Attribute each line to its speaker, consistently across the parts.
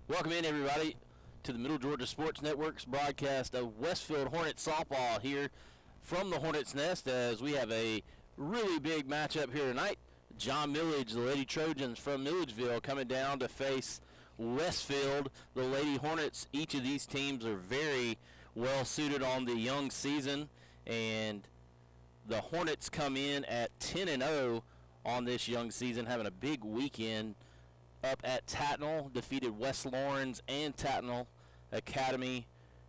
Speaker 1: Welcome in, everybody, to the Middle Georgia Sports Network's broadcast of Westfield Hornets softball here from the Hornets Nest, as we have a really big matchup here tonight. John Milledge, the Lady Trojans from Milledgeville, coming down to face Westfield, the Lady Hornets. Each of these teams are very well suited on the young season, and the Hornets come in at 10-0 on this young season, having a big weekend up at Tatnall, defeated West Lawrence and Tatnall Academy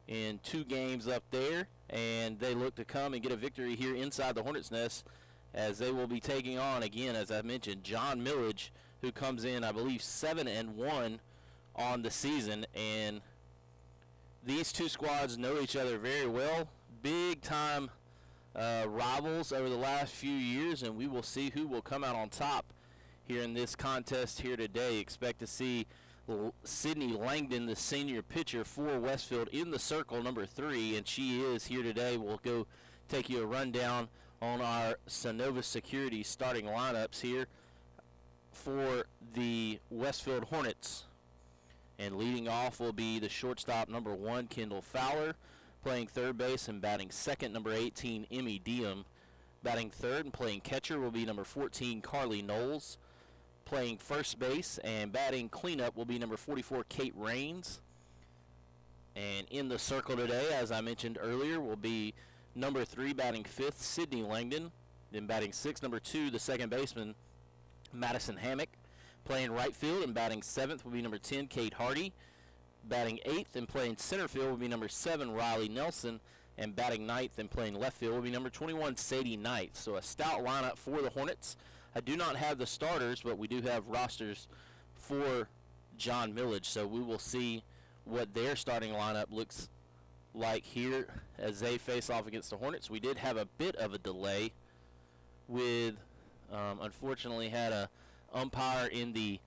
Speaker 1: in 2 games up there, and they look to come and get a victory here inside the Hornets Nest, as they will be taking on, again, as I mentioned, John Milledge, who comes in, I believe, 7-1 on the season. And these two squads know each other very well, big time rivals over the last few years, and we will see who will come out on top here in this contest here today. Expect to see Sydney Langdon, the senior pitcher for Westfield, in the circle, number 3, and she is here today. We'll go take you a rundown on our Synovus Security starting lineups here for the Westfield Hornets. And leading off will be the shortstop, number 1, Kendall Fowler, playing third base and batting second, number 18, Emmy Diem. Batting third and playing catcher will be number 14, Carly Knowles. Playing first base and batting cleanup will be number 44, Kate Raines. And in the circle today, as I mentioned earlier, will be number 3, batting fifth, Sydney Langdon. Then batting sixth, number 2, the second baseman, Madison Hammock. Playing right field and batting seventh will be number 10, Kate Hardy. Batting eighth and playing center field will be number 7, Riley Nelson. And batting ninth and playing left field will be number 21, Sadie Knight. So a stout lineup for the Hornets. I do not have the starters, but we do have rosters for John Milledge, so we will see what their starting lineup looks like here as they face off against the Hornets. We did have a bit of a delay with, unfortunately, had a umpire in the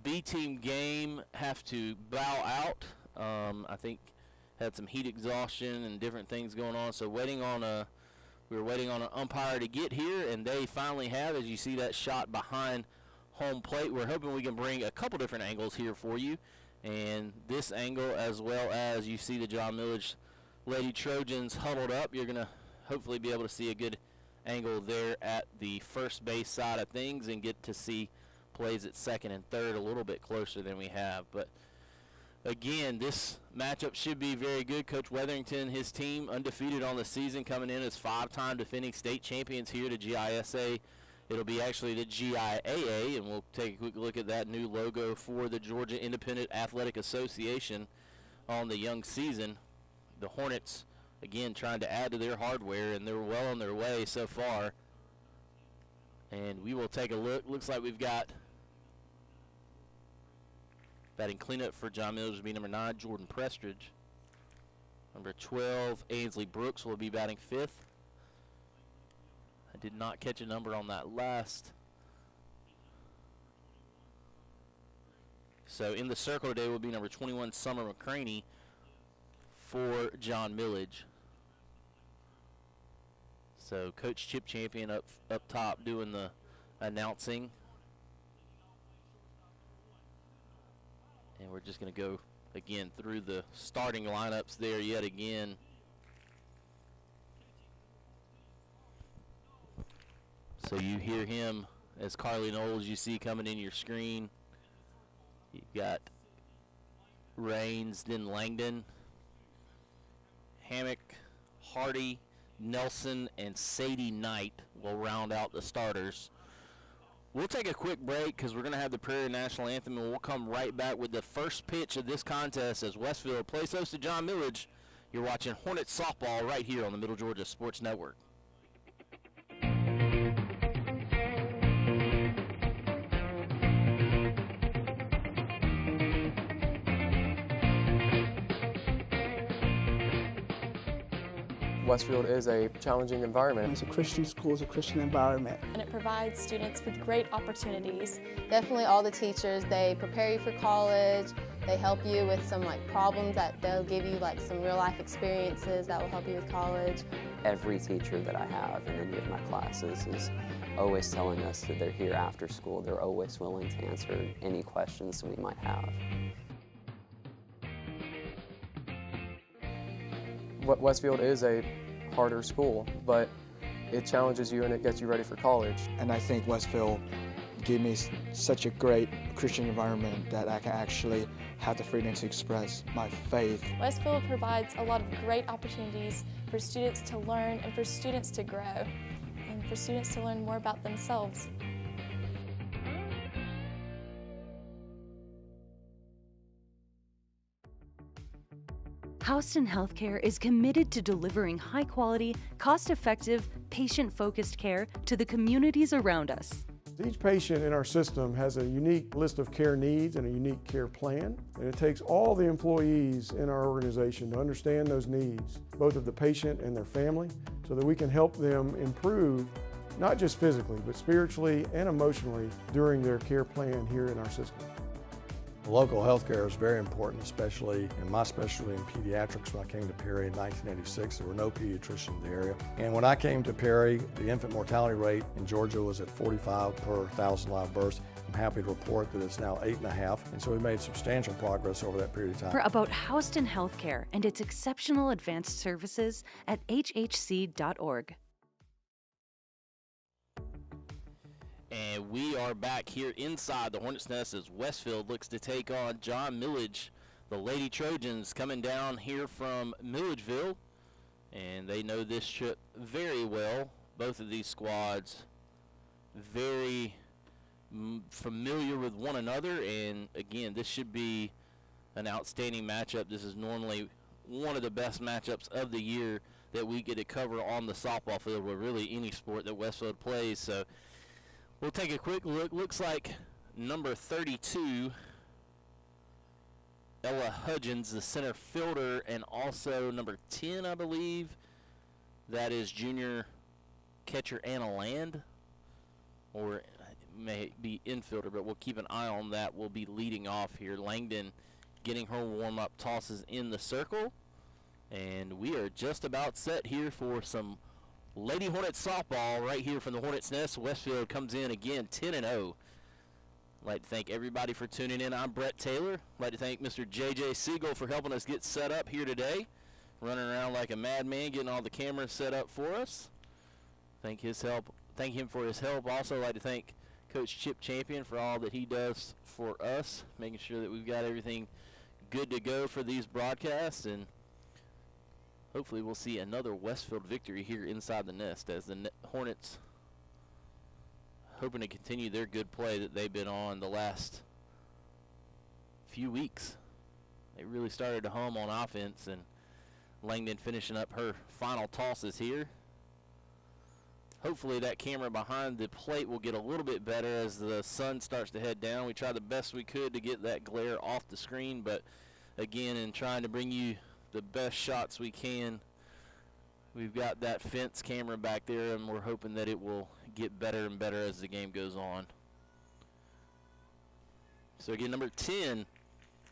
Speaker 1: B-team game have to bow out. I think had some heat exhaustion and different things going on, so we were waiting on an umpire to get here, and they finally have, as you see that shot behind home plate. We're hoping we can bring a couple different angles here for you, and this angle, as well as you see the John Milledge Lady Trojans huddled up. You're going to hopefully be able to see a good angle there at the first base side of things and get to see plays at second and third a little bit closer than we have. But again, this matchup should be very good. Coach Weatherington, his team, undefeated on the season, coming in as 5-time defending state champions here to GISA. It'll be actually the GIAA, and we'll take a quick look at that new logo for the Georgia Independent Athletic Association on the young season. The Hornets, again, trying to add to their hardware, and they're well on their way so far. And we will take a look. Looks like we've got batting cleanup for John Milledge will be number 9, Jordan Prestridge. Number 12, Ainsley Brooks will be batting fifth. I did not catch a number on that last. So in the circle today will be number 21, Summer McCraney for John Milledge. So Coach Chip Champion up top doing the announcing. And we're just going to go, again, through the starting lineups there yet again. So you hear him as Carly Knowles you see coming in your screen. You've got Raines, then Langdon, Hammock, Hardy, Nelson, and Sadie Knight will round out the starters. We'll take a quick break because we're going to have the Prairie National Anthem, and we'll come right back with the first pitch of this contest as Westfield plays host to John Milledge. You're watching Hornets softball right here on the Middle Georgia Sports Network.
Speaker 2: Westfield is a challenging environment.
Speaker 3: It's a Christian school, it's a Christian environment.
Speaker 4: And it provides students with great opportunities.
Speaker 5: Definitely all the teachers, they prepare you for college, they help you with some problems that they'll give you some real life experiences that will help you with college.
Speaker 6: Every teacher that I have in any of my classes is always telling us that they're here after school. They're always willing to answer any questions we might have.
Speaker 2: Westfield is a harder school, but it challenges you and it gets you ready for college.
Speaker 3: And I think Westfield gave me such a great Christian environment that I can actually have the freedom to express my faith.
Speaker 4: Westfield provides a lot of great opportunities for students to learn and for students to grow and for students to learn more about themselves.
Speaker 7: Houston Healthcare is committed to delivering high-quality, cost-effective, patient-focused care to the communities around us.
Speaker 8: Each patient in our system has a unique list of care needs and a unique care plan, and it takes all the employees in our organization to understand those needs, both of the patient and their family, so that we can help them improve, not just physically, but spiritually and emotionally during their care plan here in our system.
Speaker 9: Local health care is very important, especially in my specialty in pediatrics. When I came to Perry in 1986, there were no pediatricians in the area. And when I came to Perry, the infant mortality rate in Georgia was at 45 per 1,000 live births. I'm happy to report that it's now 8.5, and so we made substantial progress over that period of time.
Speaker 7: For about Houston Healthcare and its exceptional advanced services at hhc.org.
Speaker 1: And we are back here inside the Hornets' Nest as Westfield looks to take on John Milledge. The Lady Trojans coming down here from Milledgeville, and they know this trip very well. Both of these squads very familiar with one another, and again, this should be an outstanding matchup. This is normally one of the best matchups of the year that we get to cover on the softball field, or really any sport that Westfield plays. So we'll take a quick look. Looks like number 32, Ella Hudgens, the center fielder, and also number 10, I believe, that is junior catcher Anna Land, or it may be infielder, but we'll keep an eye on that. We'll be leading off here. Langdon getting her warm-up tosses in the circle, and we are just about set here for some Lady Hornets softball right here from the Hornets' Nest. Westfield comes in again 10-0. I'd like to thank everybody for tuning in. I'm Brett Taylor. I'd like to thank Mr. J.J. Siegel for helping us get set up here today. Running around like a madman, getting all the cameras set up for us. Thank him for his help. Also, I'd like to thank Coach Chip Champion for all that he does for us, making sure that we've got everything good to go for these broadcasts, and hopefully we'll see another Westfield victory here inside the Nest as the Hornets hoping to continue their good play that they've been on the last few weeks. They really started to hum on offense, and Langdon finishing up her final tosses here. Hopefully that camera behind the plate will get a little bit better as the sun starts to head down. We tried the best we could to get that glare off the screen, but again, in trying to bring you the best shots we can, we've got that fence camera back there, and we're hoping that it will get better and better as the game goes on. So again, number 10,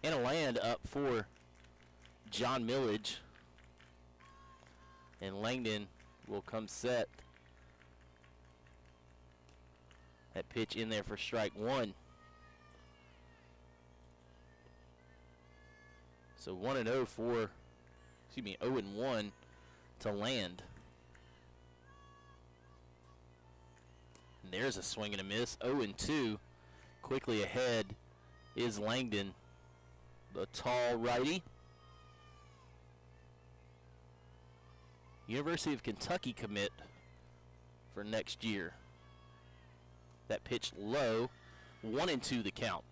Speaker 1: Anna Land up for John Milledge, and Langdon will come set. That pitch in there for strike one. So 1-0 for, 0-1 to Land. And there's a swing and a miss. 0-2. Quickly ahead is Langdon, the tall righty. University of Kentucky commit for next year. That pitch low. 1-2 the count.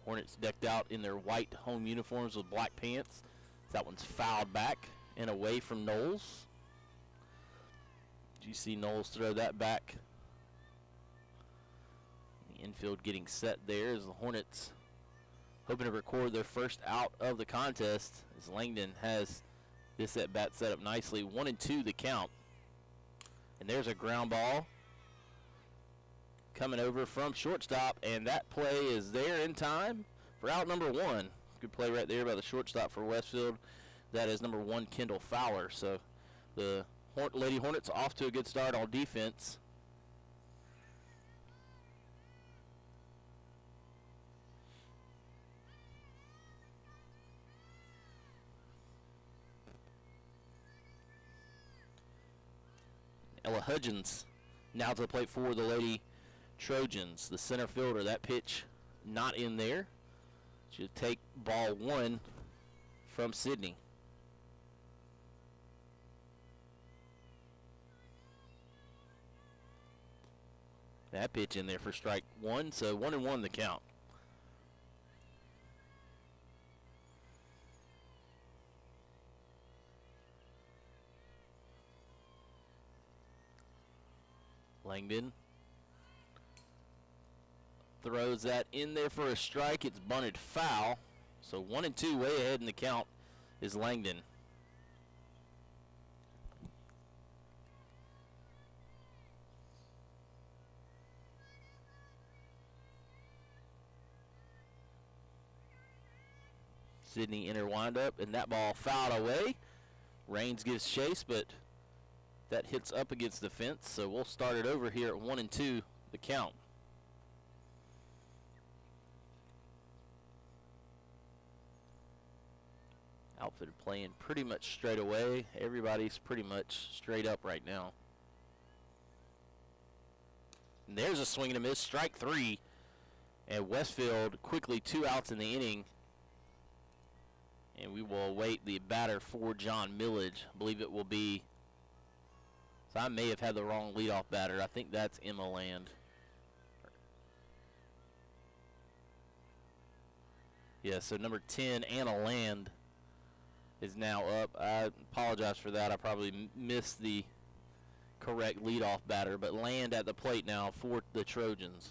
Speaker 1: Hornets decked out in their white home uniforms with black pants. That one's fouled back and away from Knowles. Did you see Knowles throw that back? The infield getting set there as the Hornets hoping to record their first out of the contest as Langdon has this at bat set up nicely. 1-2 the count. And there's a ground ball coming over from shortstop, and that play is there in time for out number one. Good play right there by the shortstop for Westfield. That is number 1, Kendall Fowler. So the Lady Hornets off to a good start on defense. Ella Hudgens now to the plate for the Lady Trojans. The center fielder, that pitch not in there. Should take ball 1 from Sydney. That pitch in there for strike 1, so 1-1 the count. Langdon throws that in there for a strike. It's bunted foul. So 1-2, way ahead in the count is Langdon. Sydney inner windup, and that ball fouled away. Raines gives chase, but that hits up against the fence, so we'll start it over here at 1-2, the count. Outfit playing pretty much straight away. Everybody's pretty much straight up right now. And there's a swing and a miss, strike 3. And Westfield quickly 2 outs in the inning. And we will await the batter for John Milledge. I believe it will be, so I may have had the wrong leadoff batter. I think that's Emma Land. Yeah, so number 10, Anna Land, is now up. I apologize for that. I probably missed the correct leadoff batter, but Land at the plate now for the Trojans.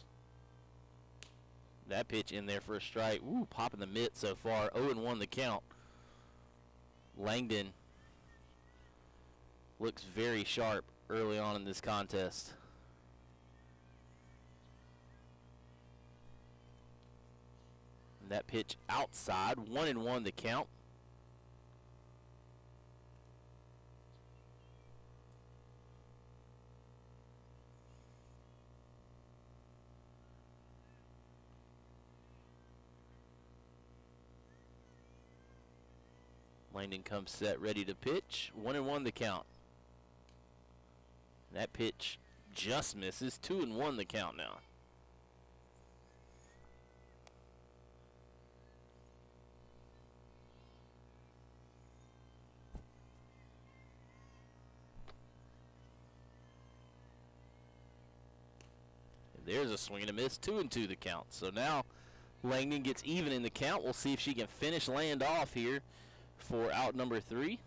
Speaker 1: That pitch in there for a strike. Ooh, popping the mitt so far. 0-1 the count. Langdon looks very sharp early on in this contest. And that pitch outside. 1-1 the count. Langdon comes set, ready to pitch. 1-1 the count. That pitch just misses. 2-1 the count now. And there's a swing and a miss. 2-2 the count. So now Langdon gets even in the count. We'll see if she can finish Land off here for out number 3.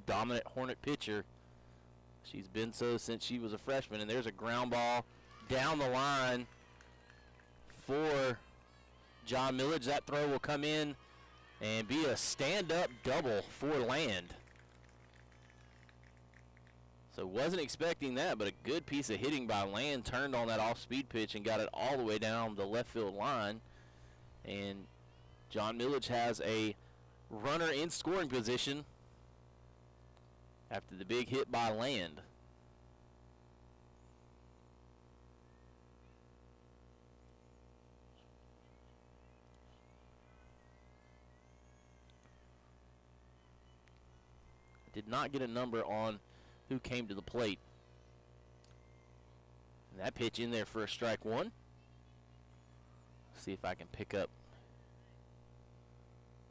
Speaker 1: Dominant Hornet pitcher. She's been so since she was a freshman. And there's a ground ball down the line for John Milledge. That throw will come in and be a stand-up double for Land. So wasn't expecting that, but a good piece of hitting by Land. Turned on that off-speed pitch and got it all the way down the left field line. And John Milledge has a runner in scoring position after the big hit by Land. Did not get a number on who came to the plate. And that pitch in there for a strike 1. See if I can pick up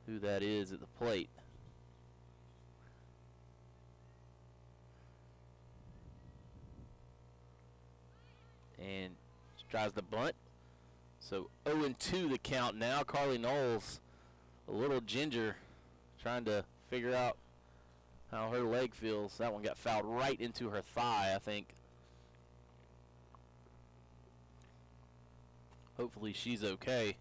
Speaker 1: who that is at the plate. And tries the bunt. So 0-2 the count now. Carly Knowles, a little ginger, trying to figure out how her leg feels. That one got fouled right into her thigh, I think. Hopefully she's okay.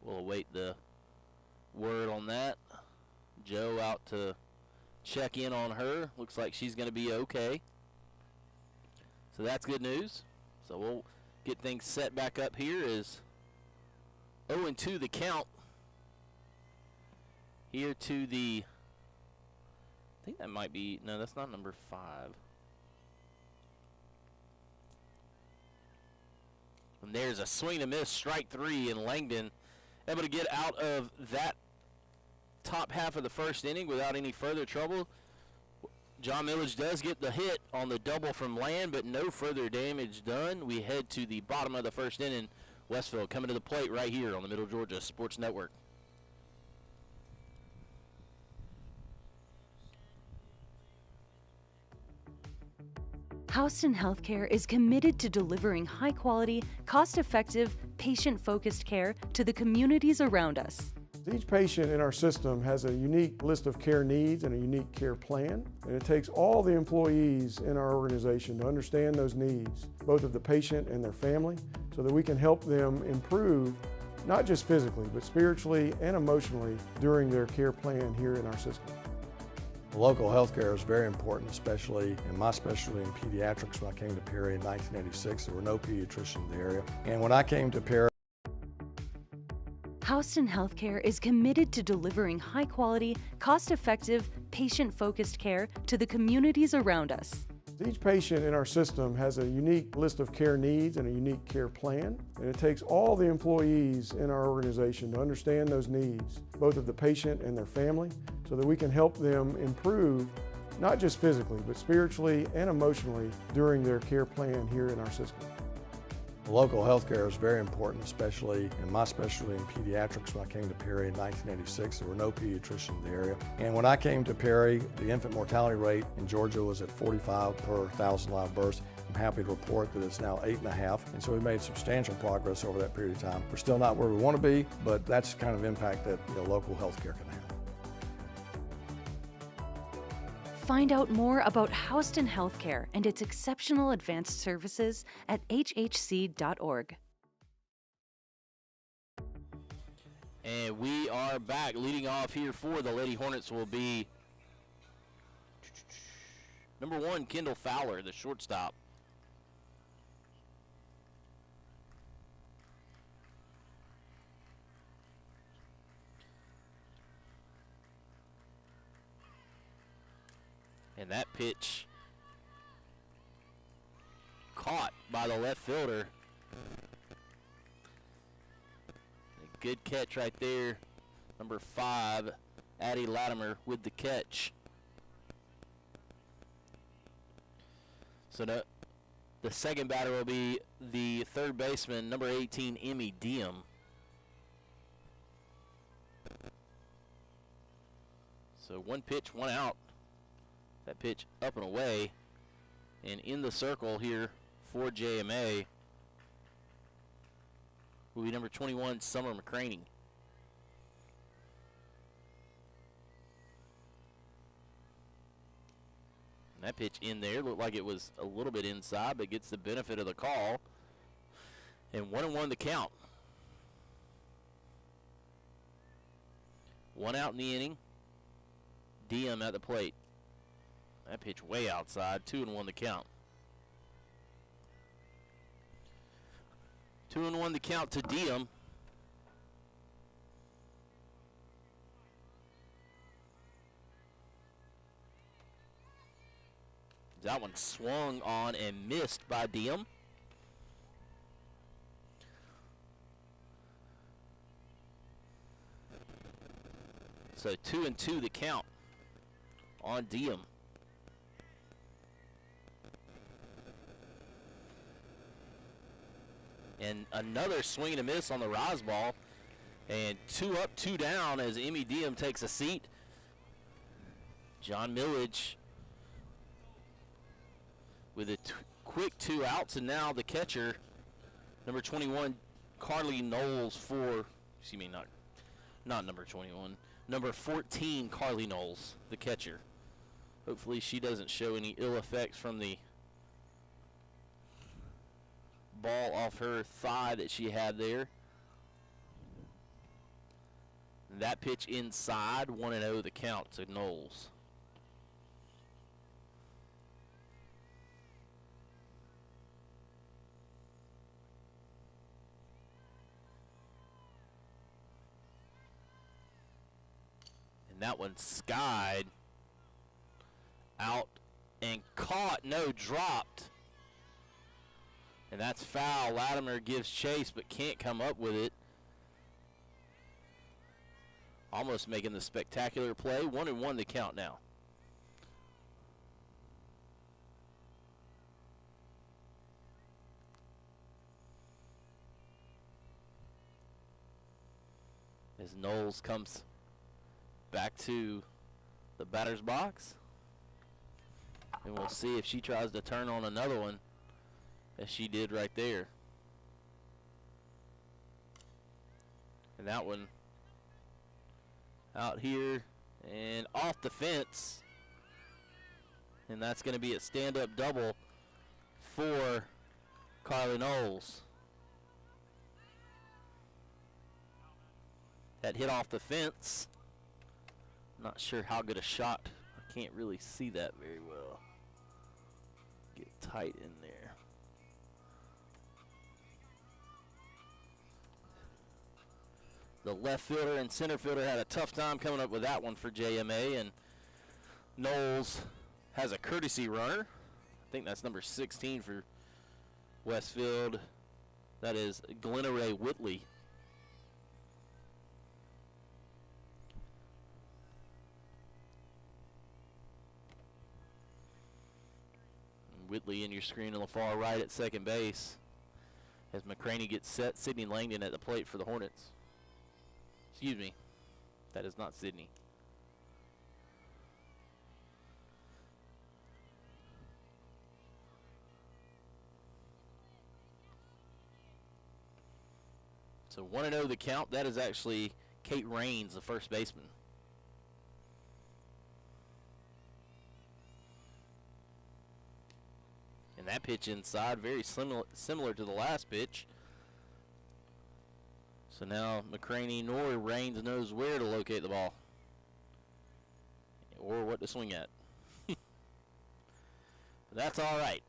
Speaker 1: We'll await the word on that. Joe out to check in on her. Looks like she's going to be okay. So that's good news. So we'll get things set back up here as 0-2 the count here to the, I think that might be, no, that's not number 5. And there's a swing and miss, strike 3, and Langdon able to get out of that top half of the first inning without any further trouble. John Milledge does get the hit on the double from Land, but no further damage done. We head to the bottom of the first inning. Westfield coming to the plate right here on the Middle Georgia Sports Network.
Speaker 7: Houston Healthcare is committed to delivering high-quality, cost-effective, patient-focused care to the communities around us.
Speaker 8: Each patient in our system has a unique list of care needs and a unique care plan, and it takes all the employees in our organization to understand those needs, both of the patient and their family, so that we can help them improve, not just physically, but spiritually and emotionally during their care plan here in our system.
Speaker 9: Local health care is very important, especially in my specialty in pediatrics. When I came to Perry in 1986, there were no pediatricians in the area. And when I came to Perry,
Speaker 7: Houston Healthcare is committed to delivering high-quality, cost-effective, patient-focused care to the communities around us.
Speaker 8: Each patient in our system has a unique list of care needs and a unique care plan, and it takes all the employees in our organization to understand those needs, both of the patient and their family, so that we can help them improve, not just physically, but spiritually and emotionally during their care plan here in our system.
Speaker 9: local health care is very important, especially in my specialty in pediatrics. When I came to Perry in 1986, there were no pediatricians in the area. And when I came to Perry, the infant mortality rate in Georgia was at 45 per 1,000 live births. I'm happy to report that it's now 8.5, and so we made substantial progress over that period of time. We're still not where we want to be, but that's the kind of impact that local health care can have.
Speaker 7: Find out more about Houston Healthcare and its exceptional advanced services at hhc.org.
Speaker 1: And we are back. Leading off here for the Lady Hornets will be number 1, Kendall Fowler, the shortstop. And that pitch caught by the left fielder. A good catch right there. Number 5, Addie Latimer with the catch. So the second batter will be the third baseman, number 18, Emmy Diem. So 1 pitch, 1 out. That pitch up and away, and in the circle here for JMA will be number 21, Summer McCraney. And that pitch in there looked like it was a little bit inside, but gets the benefit of the call. And 1-1 the count. 1 out in the inning. Diem at the plate. That pitch way outside. 2-1 the count. 2-1 the count to Diem. That one swung on and missed by Diem. So 2-2 the count on Diem. And another swing and a miss on the rise ball. And 2 up, 2 down as Emmy Diem takes a seat. John Milledge with a quick 2 outs, and now the catcher, number 21, Carly Knowles for, excuse me, not number 21, number 14, Carly Knowles, the catcher. Hopefully she doesn't show any ill effects from the ball off her thigh that she had there. That pitch inside, 1-0 the count to Knowles. And that one skied out and caught, no, dropped. And that's foul. Latimer gives chase but can't come up with it. Almost making the spectacular play. 1-1 to count now. As Knowles comes back to the batter's box. And we'll see if she tries to turn on another one, as she did right there. And that one out here and off the fence. And that's going to be a stand-up double for Carly Knowles. That hit off the fence. Not sure how good a shot. I can't really see that very well. Get tight in there. The left fielder and center fielder had a tough time coming up with that one for JMA, and Knowles has a courtesy runner. I think that's number 16 for Westfield. That is Glenna Ray Whitley. Whitley in your screen on the far right at second base as McCraney gets set. Sydney Langdon at the plate for the Hornets. Excuse me, that is not Sydney. So 1-0 the count. That is actually Kate Raines, the first baseman. And that pitch inside, very similar to the last pitch. So now McCraney nor Raines knows where to locate the ball or what to swing at. That's all right.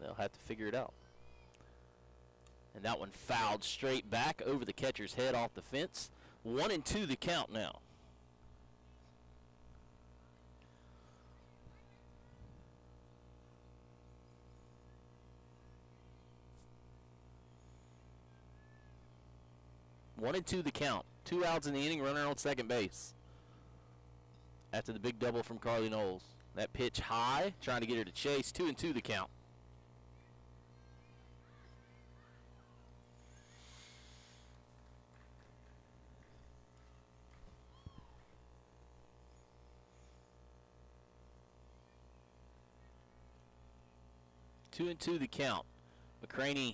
Speaker 1: They'll have to figure it out. And that one fouled straight back over the catcher's head off the fence. 1-2 the count now. One and two the count. 2 outs in the inning, runner on second base. After the big double from Carly Knowles. That pitch high, trying to get her to chase. 2-2 the count. Two and two the count. McCraney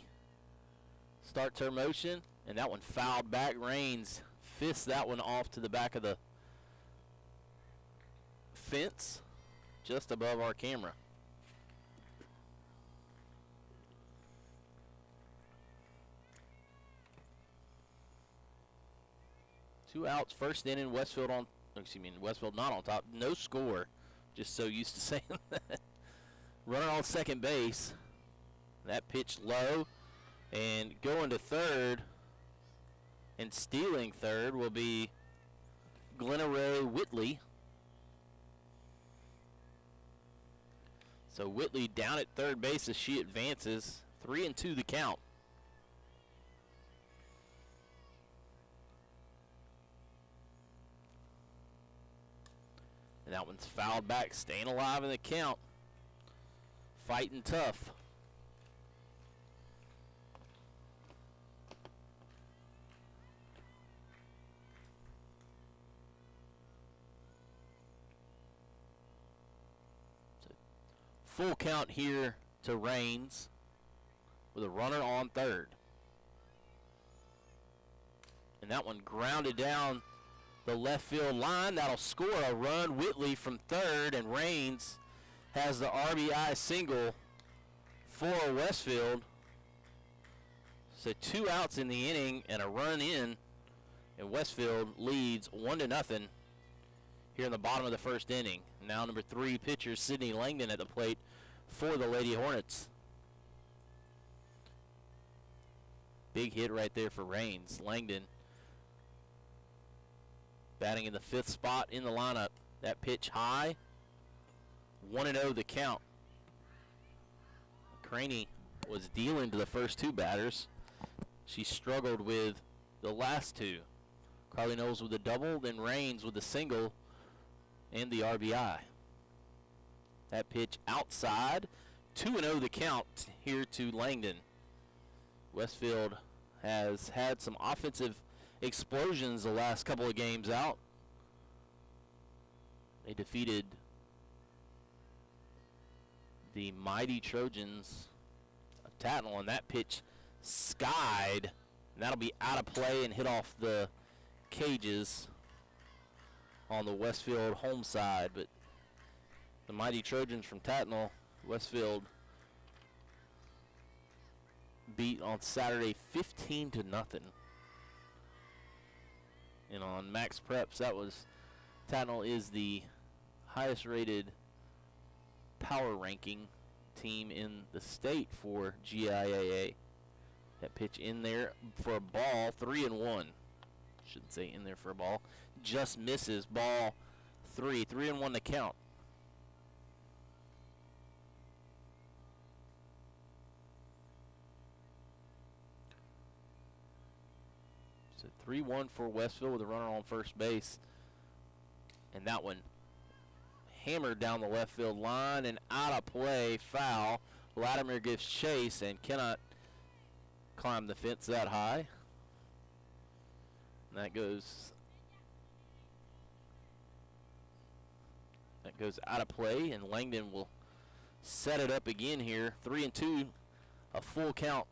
Speaker 1: starts her motion. And that one fouled back. Raines fists that one off to the back of the fence just above our camera. Two outs, first inning. Westfield not on top. No score. Just so used to saying that. Runner on second base. That pitch low. And going to third. And stealing third will be Glenna Ray Whitley. So Whitley down at third base as she advances. 3-2 the count. And that one's fouled back, staying alive in the count. Fighting tough. Full count here to Raines with a runner on third. And that one grounded down the left field line. That'll score a run. Whitley from third, and Raines has the RBI single for Westfield. So 2 outs in the inning and a run in And Westfield leads 1-0 here in the bottom of the first inning. Now number 3 pitcher Sydney Langdon at the plate for the Lady Hornets. Big hit right there for Raines. Langdon batting in the 5th spot in the lineup. That pitch high. 1-0 the count. Craney was dealing to the first 2 batters. She struggled with the last 2. Carly Knowles with the double, then Raines with the single and the RBI. That pitch outside. 2-0 the count here to Langdon. Westfield has had some offensive explosions the last couple of games out. They defeated the mighty Trojans of Tatnall, and that pitch skied. And that'll be out of play and hit off the cages on the Westfield home side. But the mighty Trojans from Tatnall, Westfield beat on Saturday 15-0. And on Max Preps, that was Tatnall is the highest rated power ranking team in the state for GIAA. That pitch in there for a ball, 3-1. Shouldn't say in there for a ball. Just misses, ball 3-1 to count. So 3-1 for Westfield with a runner on first base. And that one hammered down the left field line and out of play, foul. Latimer gives chase and cannot climb the fence that high. And that goes out of play, and Langdon will set it up again here. 3-2, a full count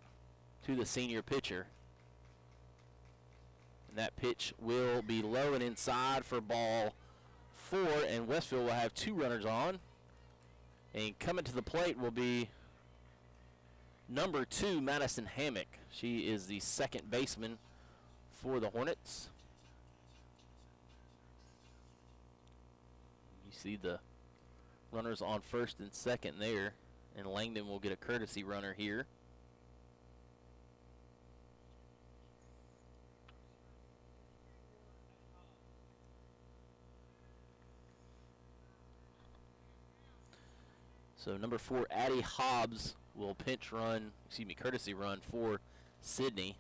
Speaker 1: to the senior pitcher. And that pitch will be low and inside for ball 4, and Westfield will have 2 runners on. And coming to the plate will be number 2, Madison Hammock. She is the second baseman for the Hornets. You see the runners on first and second there, and Langdon will get a courtesy runner here. So number 4, Addie Hobbs will courtesy run for Sydney.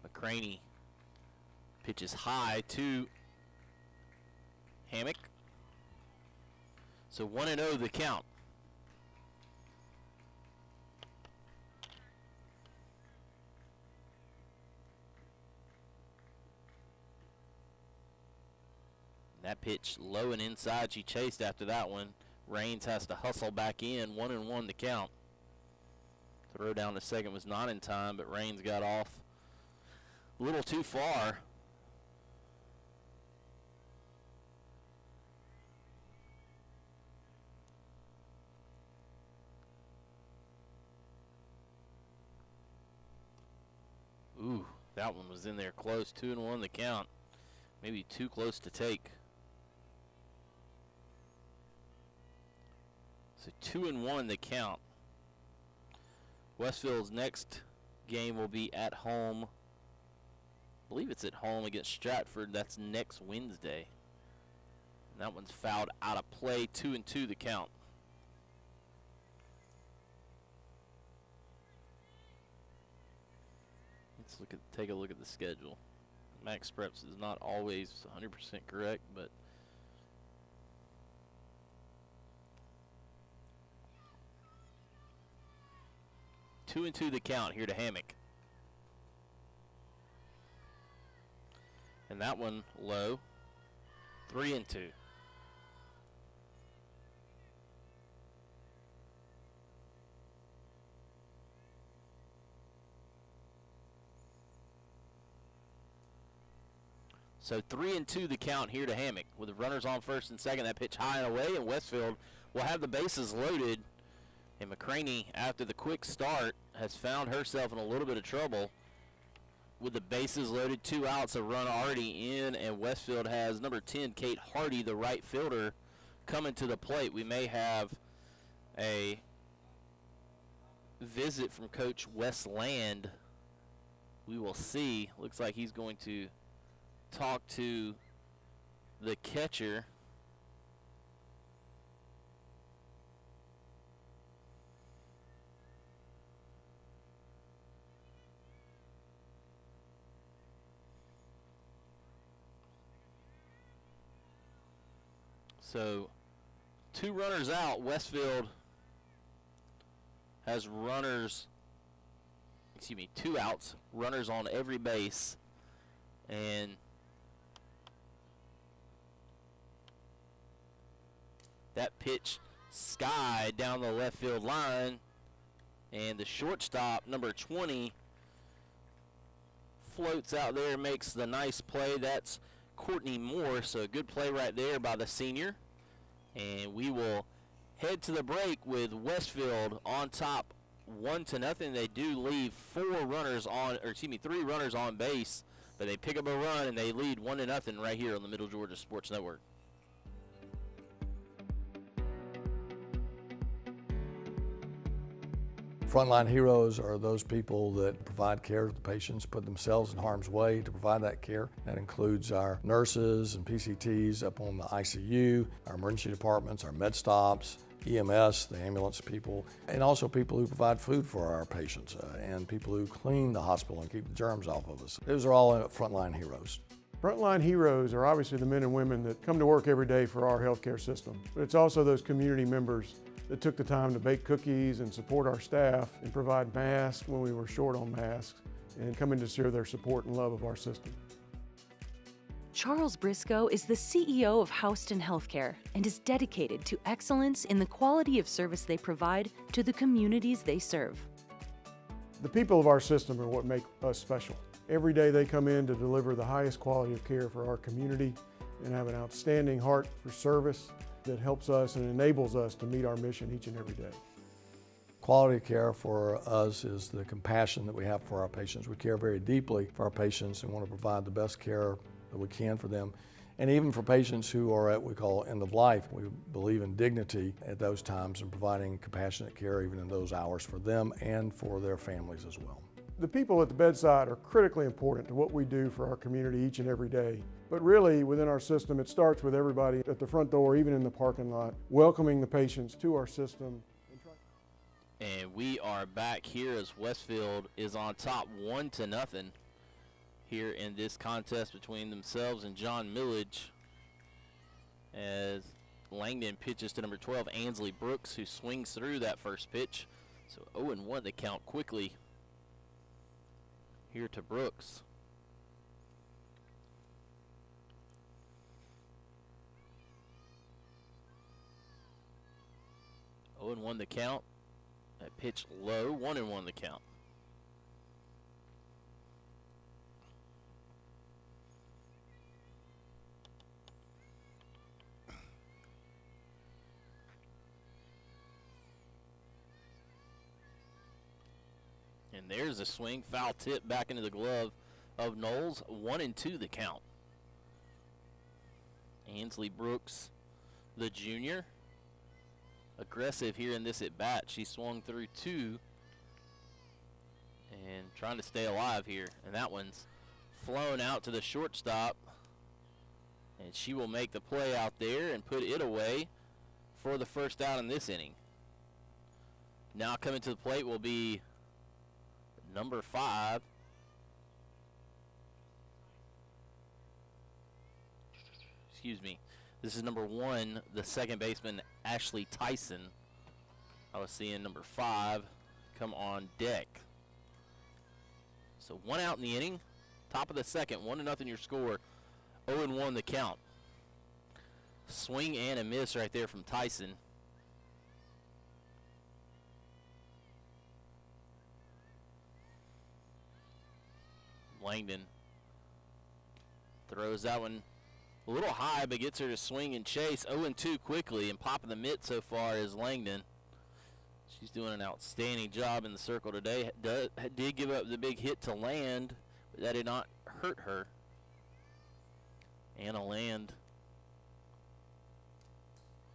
Speaker 1: McCraney pitches high to Hammock. So 1-0 the count. That pitch low and inside. She chased after that one. Raines has to hustle back in. 1-1 to count. Throw down to second was not in time, but Raines got off a little too far. Ooh, that one was in there close. 2-1 the count. Maybe too close to take. So 2-1 the count. Westfield's next game will be at home. I believe it's at home against Stratford. That's next Wednesday. And that one's fouled out of play. 2-2 the count. Let's take a look at the schedule. Max Preps is not always 100% correct, but two and 2 the count here to Hammock. And that one low. 3-2. So 3-2 the count here to Hammock. With the runners on first and second, that pitch high and away, and Westfield will have the bases loaded. And McCraney, after the quick start, has found herself in a little bit of trouble. With the bases loaded, 2 outs, a run already in, and Westfield has number 10, Kate Hardy, the right fielder, coming to the plate. We may have a visit from Coach Wes Land. We will see. Looks like he's going to talk to the catcher. So 2 runners out. Westfield has 2 outs, runners on every base, and that pitch sky down the left field line, and the shortstop, number 20, floats out there, makes the nice play. That's Courtney Moore, so a good play right there by the senior. And we will head to the break with Westfield on top 1-0. They do leave 3 runners on base, but they pick up a run and they lead 1-0 right here on the Middle Georgia Sports Network.
Speaker 9: Frontline heroes are those people that provide care to the patients, put themselves in harm's way to provide that care. That includes our nurses and PCTs up on the ICU, our emergency departments, our med stops, EMS, the ambulance people, and also people who provide food for our patients and people who clean the hospital and keep the germs off of us. Those are all frontline heroes.
Speaker 8: Frontline heroes are obviously the men and women that come to work every day for our healthcare system, but it's also those community members that took the time to bake cookies and support our staff and provide masks when we were short on masks and come in to share their support and love of our system.
Speaker 7: Charles Briscoe is the CEO of Houston Healthcare and is dedicated to excellence in the quality of service they provide to the communities they serve.
Speaker 8: The people of our system are what make us special. Every day they come in to deliver the highest quality of care for our community and have an outstanding heart for service that helps us and enables us to meet our mission each and every day.
Speaker 9: Quality care for us is the compassion that we have for our patients. We care very deeply for our patients and want to provide the best care that we can for them. And even for patients who are at what we call end of life, we believe in dignity at those times and providing compassionate care even in those hours for them and for their families as well.
Speaker 8: The people at the bedside are critically important to what we do for our community each and every day. But really, within our system, it starts with everybody at the front door, even in the parking lot, welcoming the patients to our system.
Speaker 1: And we are back here as Westfield is on top 1-0 here in this contest between themselves and John Milledge, as Langdon pitches to number 12, Ansley Brooks, who swings through that first pitch. So 0-1 the count quickly here to Brooks. Oh, and 1 the count. That pitch low, 1-1 the count. And there's a swing, foul tip back into the glove of Knowles. 1-2 the count. Ansley Brooks, the junior, aggressive here in this at bat. She swung through 2 and trying to stay alive here. And that one's flown out to the shortstop. And she will make the play out there and put it away for the first out in this inning. Now coming to the plate will be number 5. Excuse me. This is number 1, the second baseman, Ashley Tyson. I was seeing number 5 come on deck. So 1 out in the inning. Top of the second, 1-0 your score. 0-1 the count. Swing and a miss right there from Tyson. Langdon Throws that one a little high, but gets her to swing and chase. 0-2 quickly, and popping the mitt so far is Langdon. She's doing an outstanding job in the circle today. Did give up the big hit to Land, but that did not hurt her. Anna Land.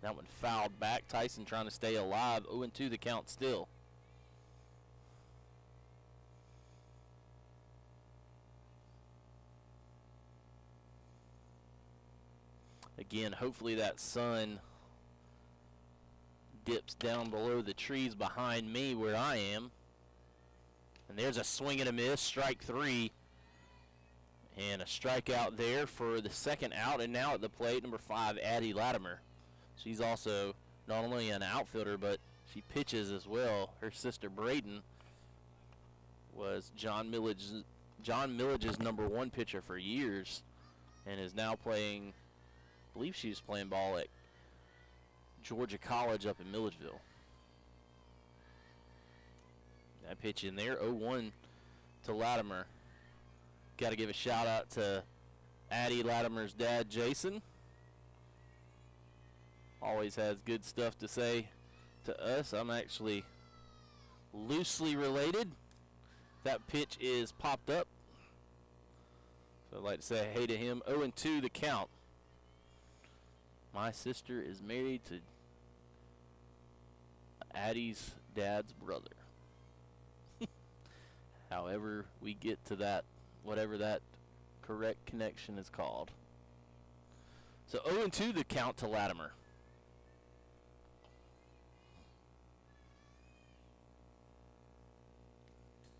Speaker 1: That one fouled back. Tyson trying to stay alive. 0-2 the count still. Again, hopefully that sun dips down below the trees behind me where I am. And there's a swing and a miss, strike 3. And a strikeout there for the second out. And now at the plate, number 5, Addie Latimer. She's also not only an outfielder, but she pitches as well. Her sister Braden was John Milledge's number 1 pitcher for years, and is now playing, I believe she was playing ball at Georgia College up in Milledgeville. That pitch in there, 0-1 to Latimer. Got to give a shout out to Addie Latimer's dad, Jason. Always has good stuff to say to us. I'm actually loosely related. That pitch is popped up. So I'd like to say hey to him. 0-2 the count. My sister is married to Addie's dad's brother. However we get to that, whatever that correct connection is called. So 0-2 the count to Latimer.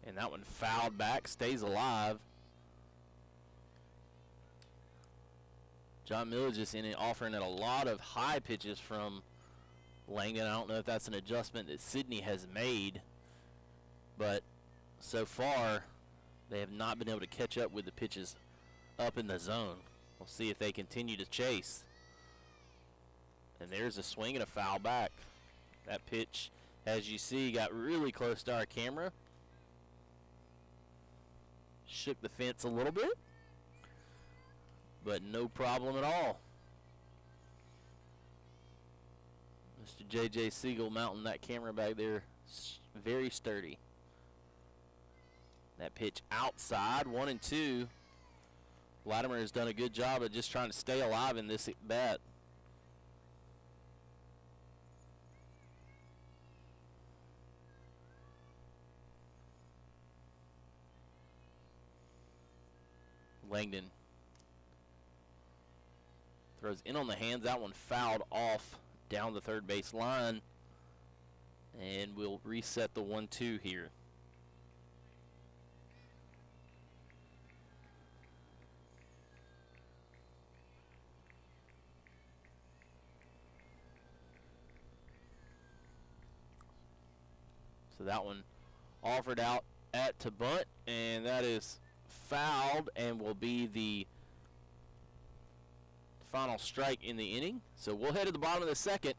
Speaker 1: And that one fouled back, stays alive. John Milledge is offering it a lot of high pitches from Langdon. I don't know if that's an adjustment that Sydney has made, but so far they have not been able to catch up with the pitches up in the zone. We'll see if they continue to chase. And there's a swing and a foul back. That pitch, as you see, got really close to our camera. Shook the fence a little bit, but no problem at all. Mr. J.J. Siegel mounting that camera back there, very sturdy. That pitch outside, 1-2. Latimer has done a good job of just trying to stay alive in this at bat. Langdon throws in on the hands. That one fouled off down the third base line, and we'll reset the 1-2 here. So that one offered out at to bunt, and that is fouled and will be the final strike in the inning. So we'll head to the bottom of the second.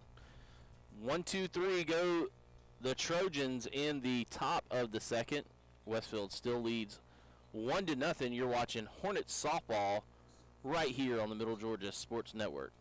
Speaker 1: 1-2-3 go the Trojans in the top of the second. Westfield still leads 1-0. You're watching Hornets softball right here on the Middle Georgia Sports Network.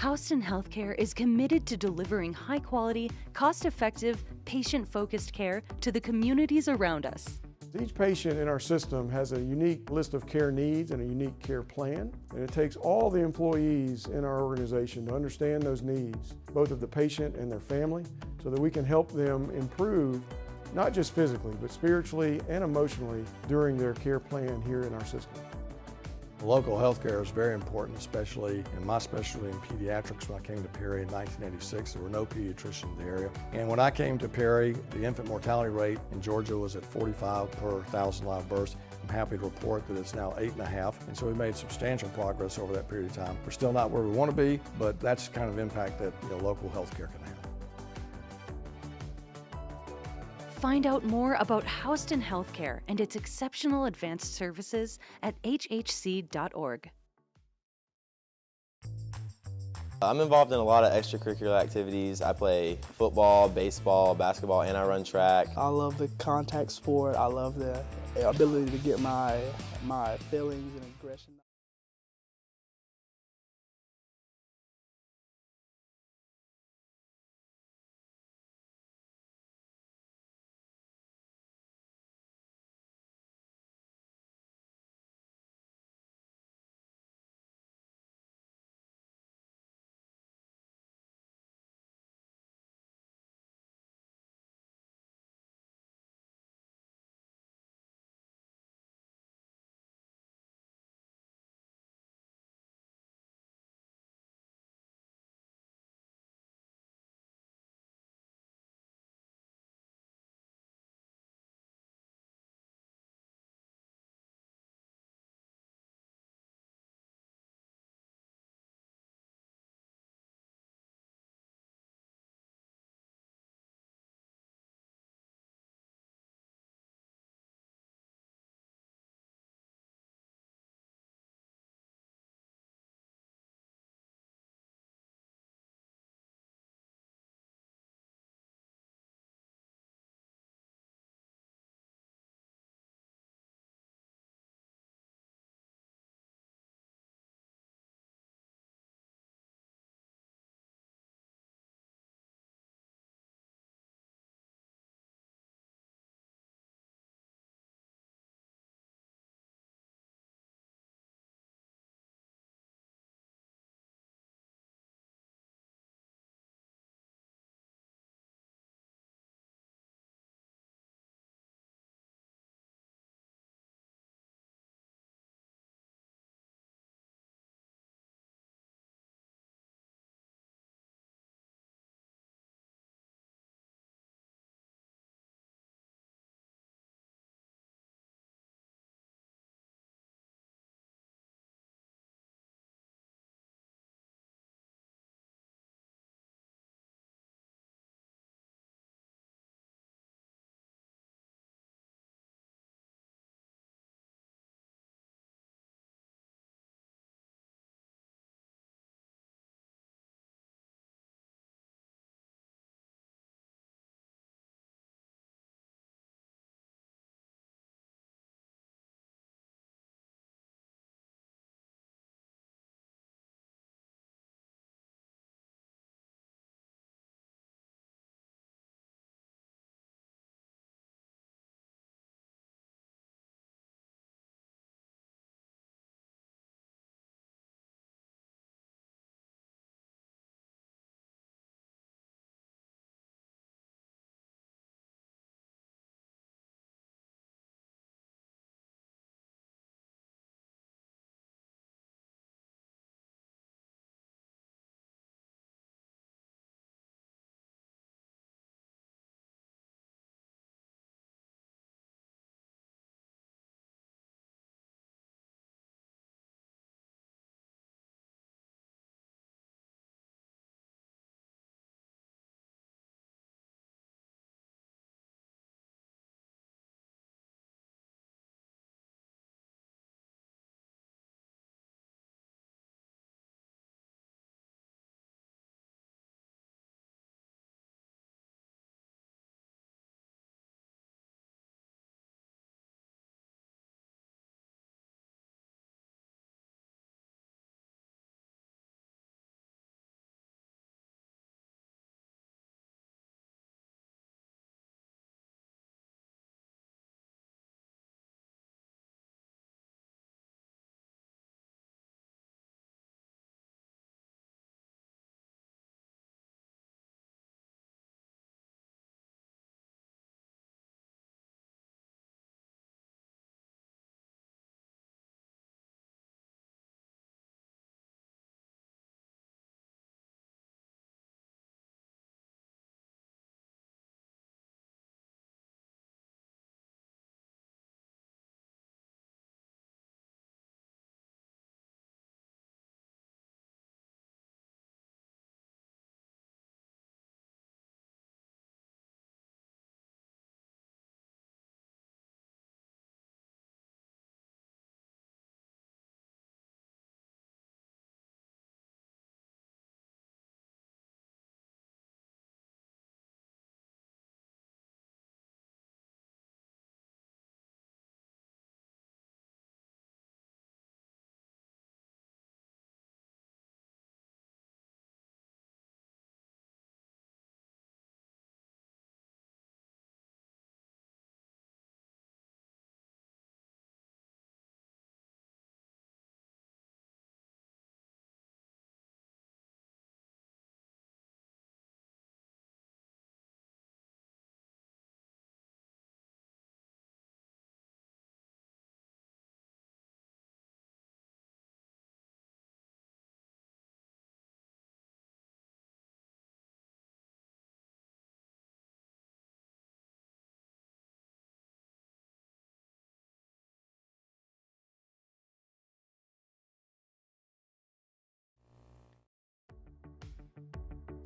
Speaker 7: Houston Healthcare is committed to delivering high-quality, cost-effective, patient-focused care to the communities around us.
Speaker 8: Each patient in our system has a unique list of care needs and a unique care plan, and it takes all the employees in our organization to understand those needs, both of the patient and their family, so that we can help them improve, not just physically, but spiritually and emotionally during their care plan here in our system.
Speaker 9: Local health care is very important, especially in my specialty in pediatrics. When I came to Perry in 1986, there were no pediatricians in the area. And when I came to Perry, the infant mortality rate in Georgia was at 45 per 1,000 live births. I'm happy to report that it's now 8.5, and so we've made substantial progress over that period of time. We're still not where we want to be, but that's the kind of impact that local health care can have.
Speaker 7: Find out more about Houston Healthcare and its exceptional advanced services at hhc.org.
Speaker 10: I'm involved in a lot of extracurricular activities. I play football, baseball, basketball, and I run track.
Speaker 11: I love the contact sport. I love the ability to get my feelings and aggression.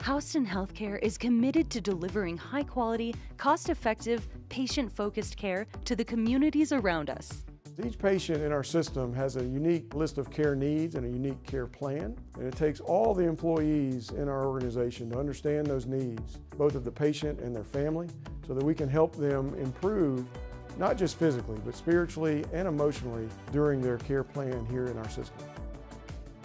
Speaker 7: Houston Healthcare is committed to delivering high-quality, cost-effective, patient-focused care to the communities around us.
Speaker 8: Each patient in our system has a unique list of care needs and a unique care plan, and it takes all the employees in our organization to understand those needs, both of the patient and their family, so that we can help them improve, not just physically, but spiritually and emotionally during their care plan here in our system.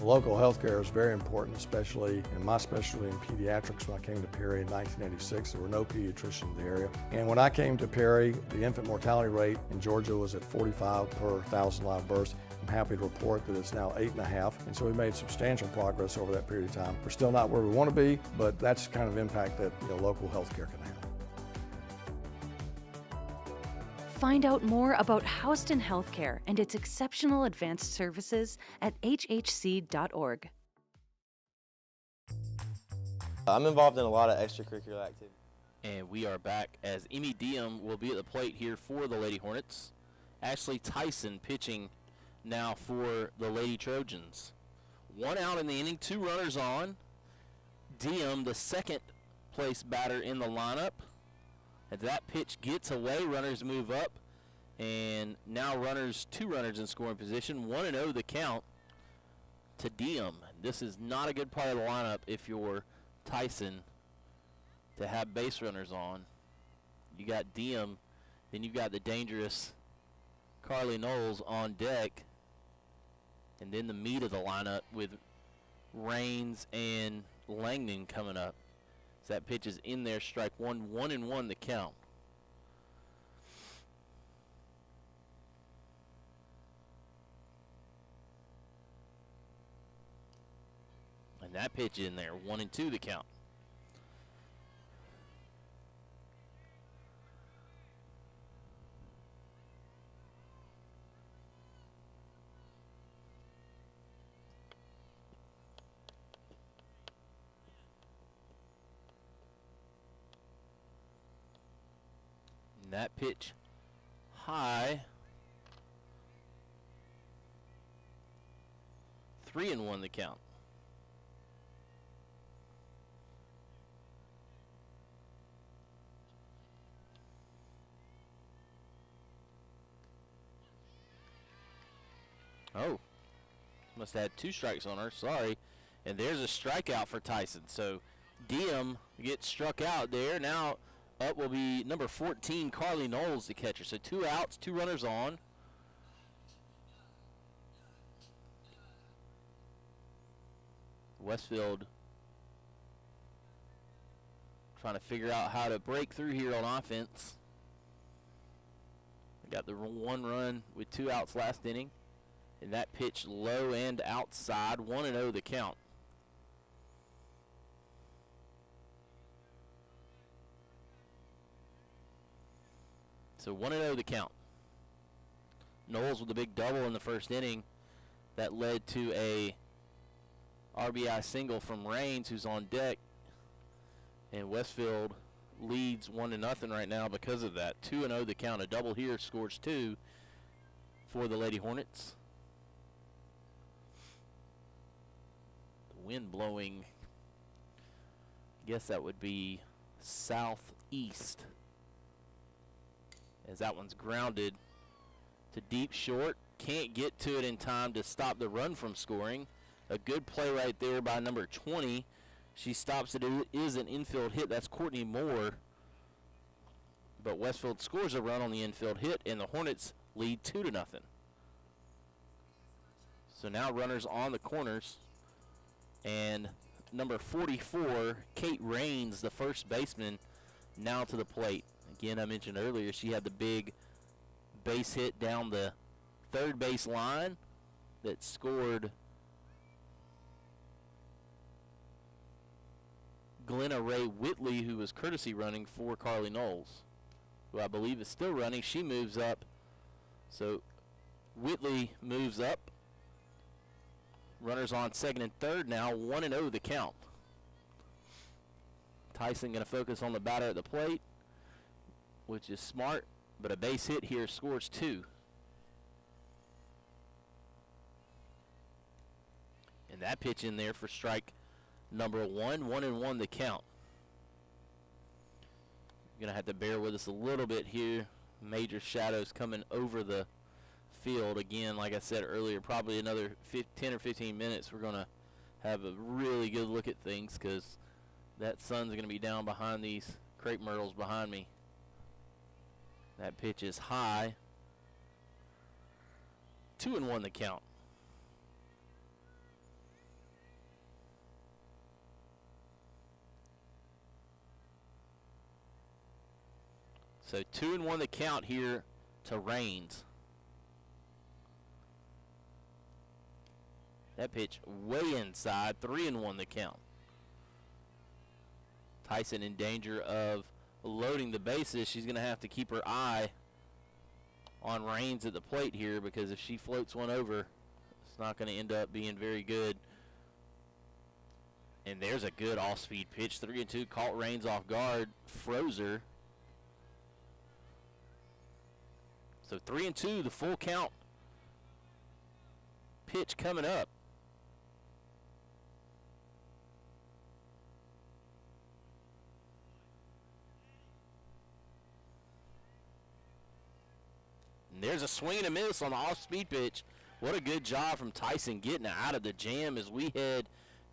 Speaker 9: Local health care is very important, especially in my specialty in pediatrics. When I came to Perry in 1986, there were no pediatricians in the area. And when I came to Perry, the infant mortality rate in Georgia was at 45 per 1,000 live births. I'm happy to report that it's now 8.5, and so we made substantial progress over that period of time. We're still not where we want to be, but that's the kind of impact that local health care can have.
Speaker 7: Find out more about Houston Healthcare and its exceptional advanced services at hhc.org.
Speaker 10: I'm involved in a lot of extracurricular activities.
Speaker 1: And we are back as Emmy Diem will be at the plate here for the Lady Hornets. Ashley Tyson pitching now for the Lady Trojans. 1 out in the inning, 2 runners on. Diem, the second place batter in the lineup. As that pitch gets away, runners move up, and now 2 runners in scoring position. 1-0 the count to Diem. This is not a good part of the lineup if you're Tyson to have base runners on. You got Diem, then you've got the dangerous Carly Knowles on deck, and then the meat of the lineup with Raines and Langdon coming up. That pitch is in there, strike 1, 1-1 the count. And that pitch in there, 1-2 the count. That pitch high. 3-1 the count. Oh, must have had 2 strikes on her. Sorry. And there's a strikeout for Tyson. So Diem gets struck out there. Now up will be number 14, Carly Knowles, the catcher. So 2 outs, 2 runners on. Westfield trying to figure out how to break through here on offense. They got the 1 run with 2 outs last inning. And that pitch low and outside, 1-0 the count. So 1-0 the count. Knowles with a big double in the first inning that led to a RBI single from Raines, who's on deck. And Westfield leads 1-0 right now because of that. 2-0 the count. A double here scores 2 for the Lady Hornets. The wind blowing, I guess that would be southeast, as that one's grounded to deep short. Can't get to it in time to stop the run from scoring. A good play right there by number 20. She stops it. It is an infield hit. That's Courtney Moore. But Westfield scores a run on the infield hit, and the Hornets lead 2-0. So now runners on the corners. And number 44, Kate Raines, the first baseman, now to the plate. Again, I mentioned earlier she had the big base hit down the third base line that scored Glenna Ray Whitley, who was courtesy running for Carly Knowles, who I believe is still running. She moves up. So Whitley moves up. Runners on second and third now, 1-0 the count. Tyson going to focus on the batter at the plate, which is smart, but a base hit here scores 2. And that pitch in there for strike number 1-1 the count. You're going to have to bear with us a little bit here. Major shadows coming over the field. Again, like I said earlier, probably another 10 or 15 minutes we're going to have a really good look at things, because that sun's going to be down behind these crepe myrtles behind me. That pitch is high. 2-1 the count. So 2-1 the count here to Raines. That pitch way inside. 3-1 the count. Tyson in danger of loading the bases. She's going to have to keep her eye on Raines at the plate here, because if she floats one over, it's not going to end up being very good. And there's a good off-speed pitch. 3-2, caught Raines off guard, froze her. So 3-2, the full count pitch coming up. And there's a swing and a miss on the off-speed pitch. What a good job from Tyson getting out of the jam as we head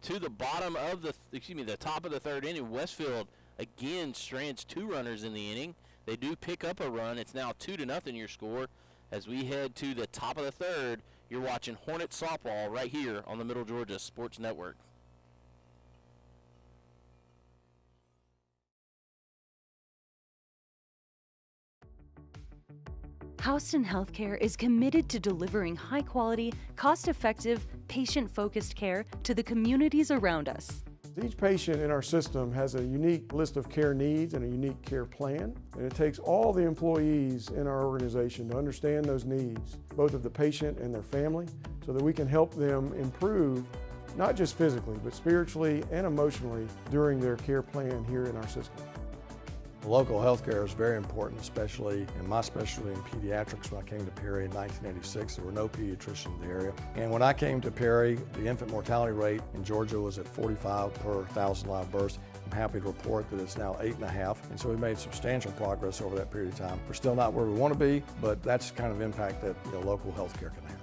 Speaker 1: to the bottom of the top of the third inning. Westfield again strands 2 runners in the inning. They do pick up a run. It's now 2-0 your score. As we head to the top of the third, you're watching Hornet softball right here on the Middle Georgia Sports Network.
Speaker 7: Houston Healthcare is committed to delivering high-quality, cost-effective, patient-focused care to the communities around us.
Speaker 8: Each patient in our system has a unique list of care needs and a unique care plan, and it takes all the employees in our organization to understand those needs, both of the patient and their family, so that we can help them improve, not just physically, but spiritually and emotionally during their care plan here in our system.
Speaker 9: Local health care is very important, especially in my specialty in pediatrics. When I came to Perry in 1986, there were no pediatricians in the area. And when I came to Perry, the infant mortality rate in Georgia was at 45 per 1,000 live births. I'm happy to report that it's now 8.5, and so we made substantial progress over that period of time. We're still not where we want to be, but that's the kind of impact that local health care can have.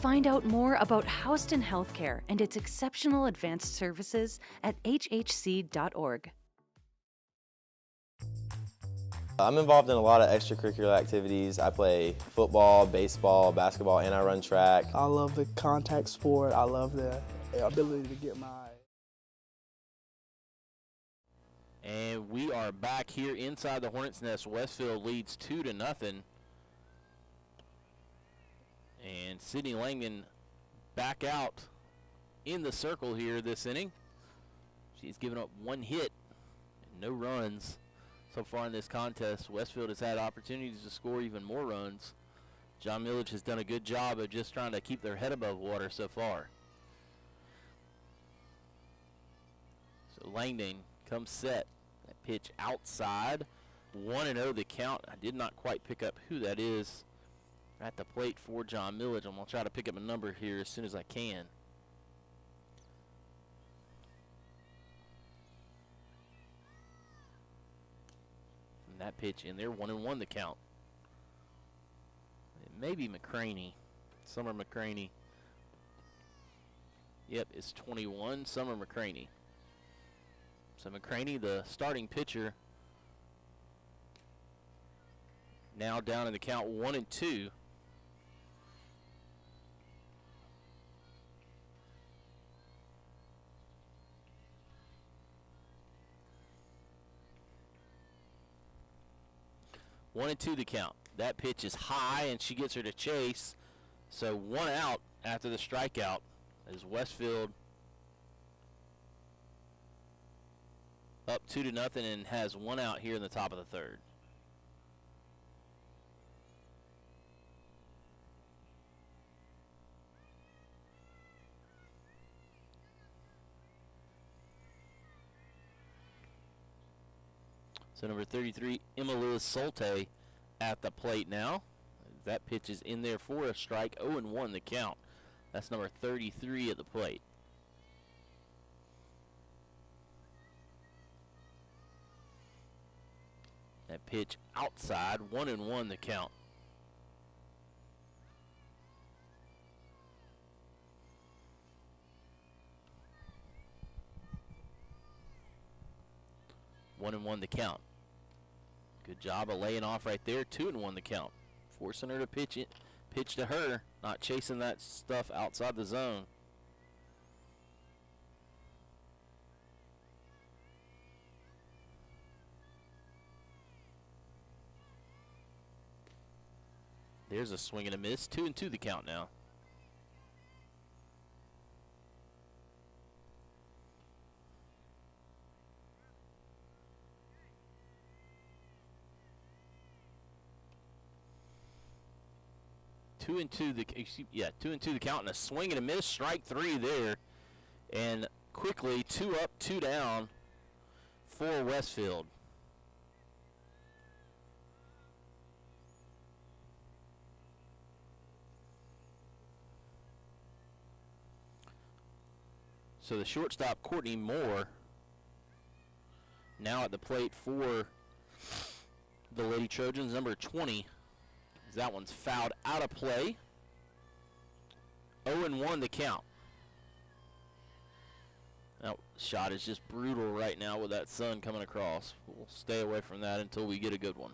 Speaker 7: Find out more about Houston Healthcare and its exceptional advanced services at hhc.org.
Speaker 10: I'm involved in a lot of extracurricular activities. I play football, baseball, basketball, and I run track.
Speaker 11: I love the contact sport. I love the ability to get my...
Speaker 1: And we are back here inside the Hornets' Nest. Westfield leads 2-0. And Sydney Langdon back out in the circle here this inning. She's given up 1 hit and no runs so far in this contest. Westfield has had opportunities to score even more runs. John Milledge has done a good job of just trying to keep their head above water so far. So Langdon comes set. That pitch outside. 1-0 the count. I did not quite pick up who that is at the plate for John Milledge. I'm going to try to pick up a number here as soon as I can. And that pitch in there, 1-1 the count. It may be McCraney. Summer McCraney. Yep, it's 21, Summer McCraney. So McCraney, the starting pitcher, now down in the count 1-2. 1-2 the count. That pitch is high, and she gets her to chase. So 1 out after the strikeout as Westfield up 2-0 and has 1 out here in the top of the third. So number 33, Emma Liz Solte at the plate now. That pitch is in there for a strike. 0-1 the count. That's number 33 at the plate. That pitch outside, 1-1 the count. One and one the count. Good job of laying off right there. 2-1 the count. Forcing her to pitch to her, not chasing that stuff outside the zone. There's a swing and a miss. 2-2 the count now. Two and two the count, and a swing and a miss. Strike three there, and quickly 2 up, 2 down for Westfield. So the shortstop, Courtney Moore, now at the plate for the Lady Trojans, number 20. That one's fouled out of play. 0-1 the count. That shot is just brutal right now with that sun coming across. We'll stay away from that until we get a good one.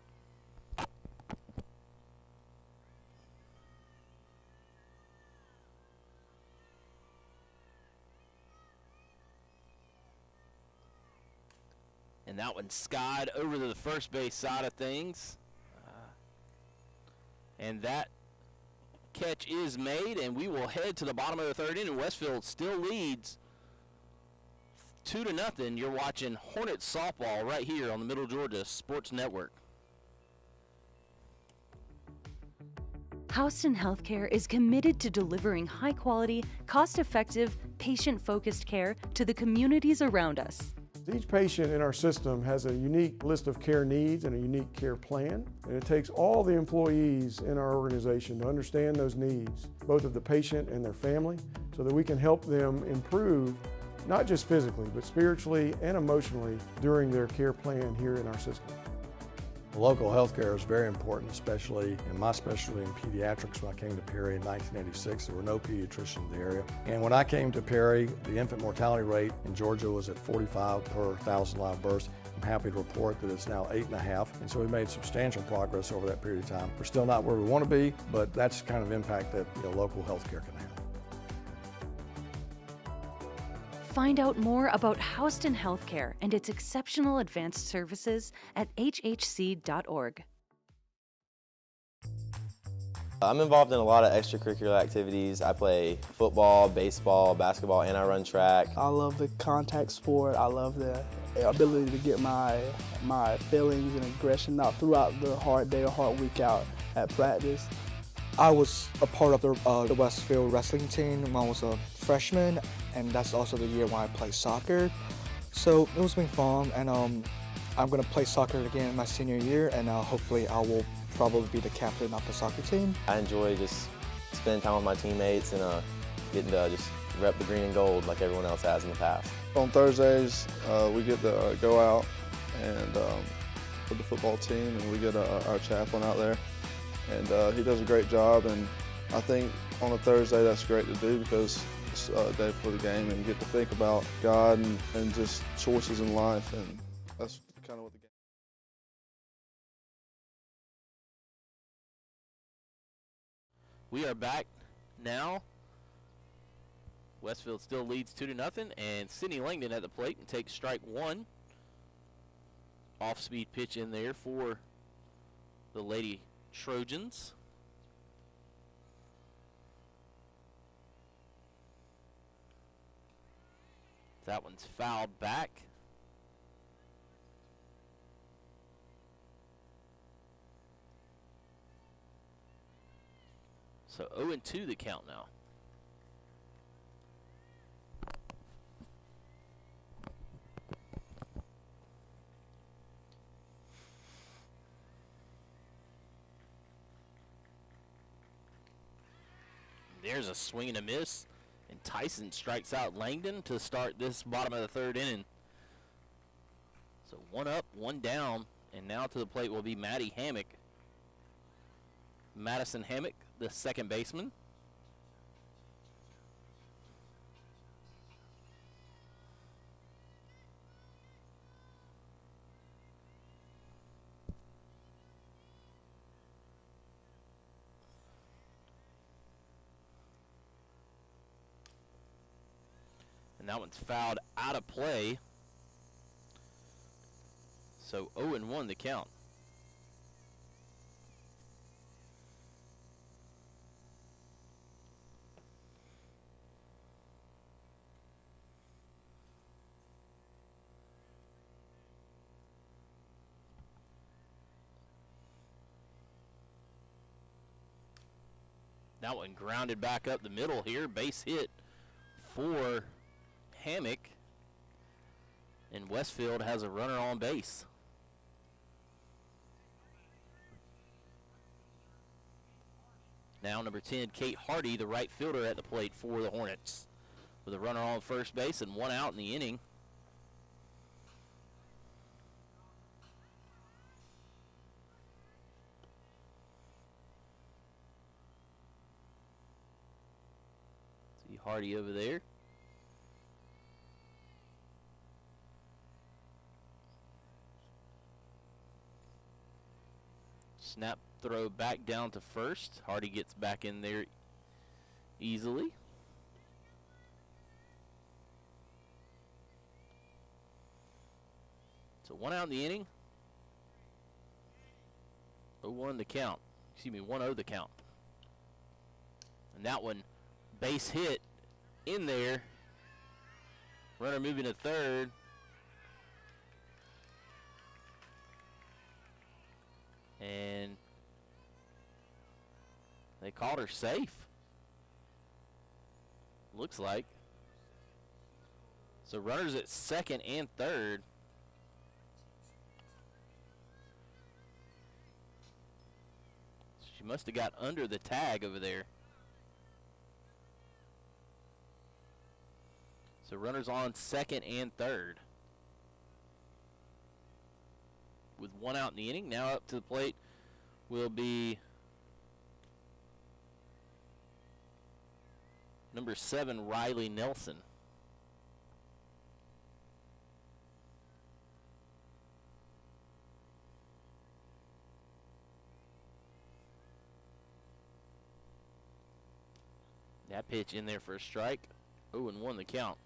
Speaker 1: And that one skied over to the first base side of things. And that catch is made, and we will head to the bottom of the third inning. Westfield still leads 2-0. You're watching Hornets softball right here on the Middle Georgia Sports Network.
Speaker 7: Houston Healthcare is committed to delivering high-quality, cost-effective, patient-focused care to the communities around us.
Speaker 8: Each patient in our system has a unique list of care needs and a unique care plan, and it takes all the employees in our organization to understand those needs, both of the patient and their family, so that we can help them improve, not just physically, but spiritually and emotionally during their care plan here in our system.
Speaker 9: Local health care is very important, especially in my specialty in pediatrics. When I came to Perry in 1986, there were no pediatricians in the area. And when I came to Perry, the infant mortality rate in Georgia was at 45 per 1,000 live births. I'm happy to report that it's now 8.5, and so we made substantial progress over that period of time. We're still not where we want to be, but that's the kind of impact that local health care can have.
Speaker 7: Find out more about Houston Healthcare and its exceptional advanced services at hhc.org.
Speaker 10: I'm involved in a lot of extracurricular activities. I play football, baseball, basketball, and I run track.
Speaker 11: I love the contact sport. I love the ability to get my feelings and aggression out throughout the hard day or hard week out at practice.
Speaker 3: I was a part of the Westfield wrestling team when I was a freshman, and that's also the year when I played soccer. So it was been fun, and I'm going to play soccer again in my senior year, and hopefully I will probably be the captain of the soccer team.
Speaker 10: I enjoy just spending time with my teammates and getting to just rep the green and gold like everyone else has in the past.
Speaker 12: On Thursdays, we get to go out and with the football team, and we get our chaplain out there. And he does a great job, and I think on a Thursday that's great to do because it's a day before the game and you get to think about God and just choices in life, and that's kind of what the game.
Speaker 1: We are back now. Westfield still leads 2-0, and Sydney Langdon at the plate and takes strike one. Off-speed pitch in there for the Lady Trojans. That one's fouled back. So 0-2 the count now. there's a swing and a miss. And Tyson strikes out Langdon to start this bottom of the third inning. So 1 up, 1 down, and now to the plate will be Maddie Hammock. Madison Hammock, the second baseman. And that one's fouled out of play. So 0-1 the count. That one grounded back up the middle here. Base hit for Hammock. And Westfield has a runner on base. Now number 10, Kate Hardy, the right fielder at the plate for the Hornets. With a runner on first base and 1 out in the inning. See Hardy over there. Snap throw back down to first. Hardy gets back in there easily. So 1 out in the inning. 0-1 the count. Excuse me, 1-0 the count. And that one, base hit in there. Runner moving to third. And they called her safe. Looks like. So runners at second and third. She must have got under the tag over there. So runners on second and third. With 1 out in the inning. Now up to the plate will be number 7, Riley Nelson. That pitch in there for a strike. 0-1 the count.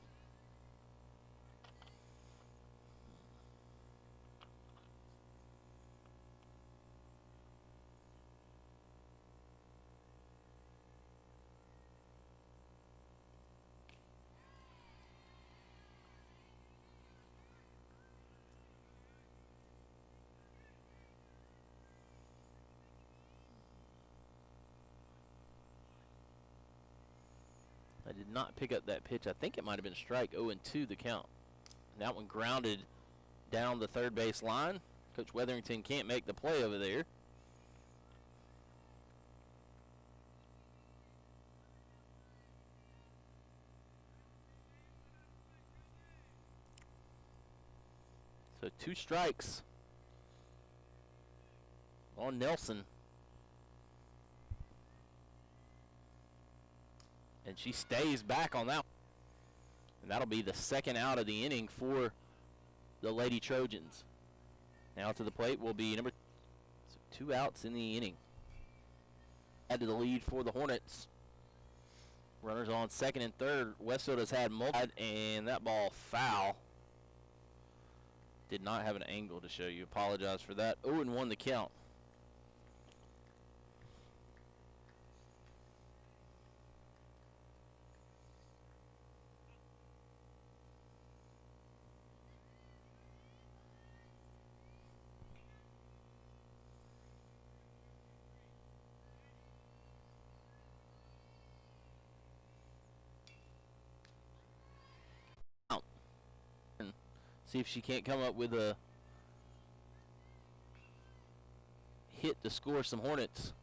Speaker 1: I did not pick up that pitch. I think it might have been strike. 0-2 the count. And that one grounded down the third base line. Coach Weatherington can't make the play over there. So 2 strikes on Nelson. And she stays back on that. And that'll be the second out of the inning for the Lady Trojans. Now to the plate will be number 2 outs in the inning. Add to the lead for the Hornets. Runners on second and third. Westfield has had multiple, and that ball foul. Did not have an angle to show you. Apologize for that. 0-1 the count. See if she can't come up with a hit to score some Hornets.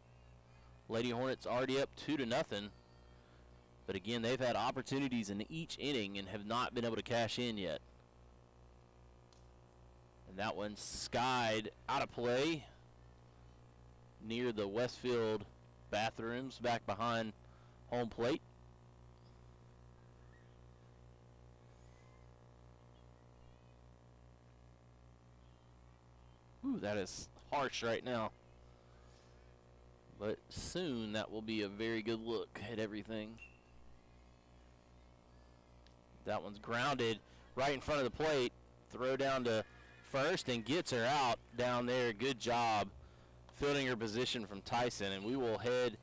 Speaker 1: Lady Hornets already up 2-0. But again, they've had opportunities in each inning and have not been able to cash in yet. And that one's skied out of play near the Westfield bathrooms back behind home plate. Ooh, that is harsh right now. But soon that will be a very good look at everything. That one's grounded right in front of the plate. Throw down to first and gets her out down there. Good job fielding her position from Tyson. And we will head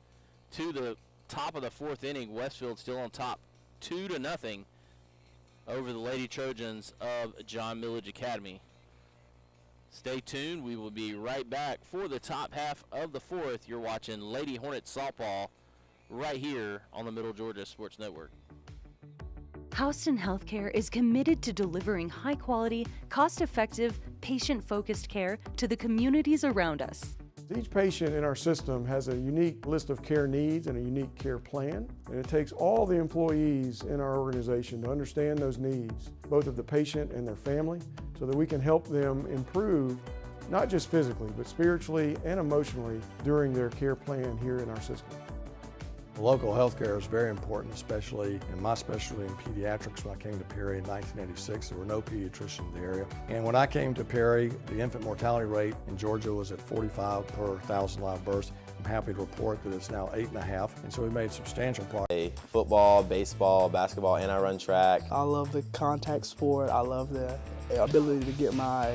Speaker 1: to the top of the fourth inning. Westfield still on top 2-0 over the Lady Trojans of John Milledge Academy. Stay tuned. We will be right back for the top half of the fourth. You're watching Lady Hornets softball right here on the Middle Georgia Sports Network.
Speaker 7: Houston Healthcare is committed to delivering high-quality, cost-effective, patient-focused care to the communities around us.
Speaker 8: Each patient in our system has a unique list of care needs and a unique care plan, and it takes all the employees in our organization to understand those needs, both of the patient and their family, so that we can help them improve, not just physically, but spiritually and emotionally during their care plan here in our system.
Speaker 9: Local health care is very important, especially in my specialty in pediatrics. When I came to Perry in 1986, there were no pediatricians in the area. And when I came to Perry, the infant mortality rate in Georgia was at 45 per 1,000 live births. I'm happy to report that it's now 8.5, and so we made substantial progress.
Speaker 10: Football, baseball, basketball, and I run track.
Speaker 11: I love the contact sport. I love the ability to get my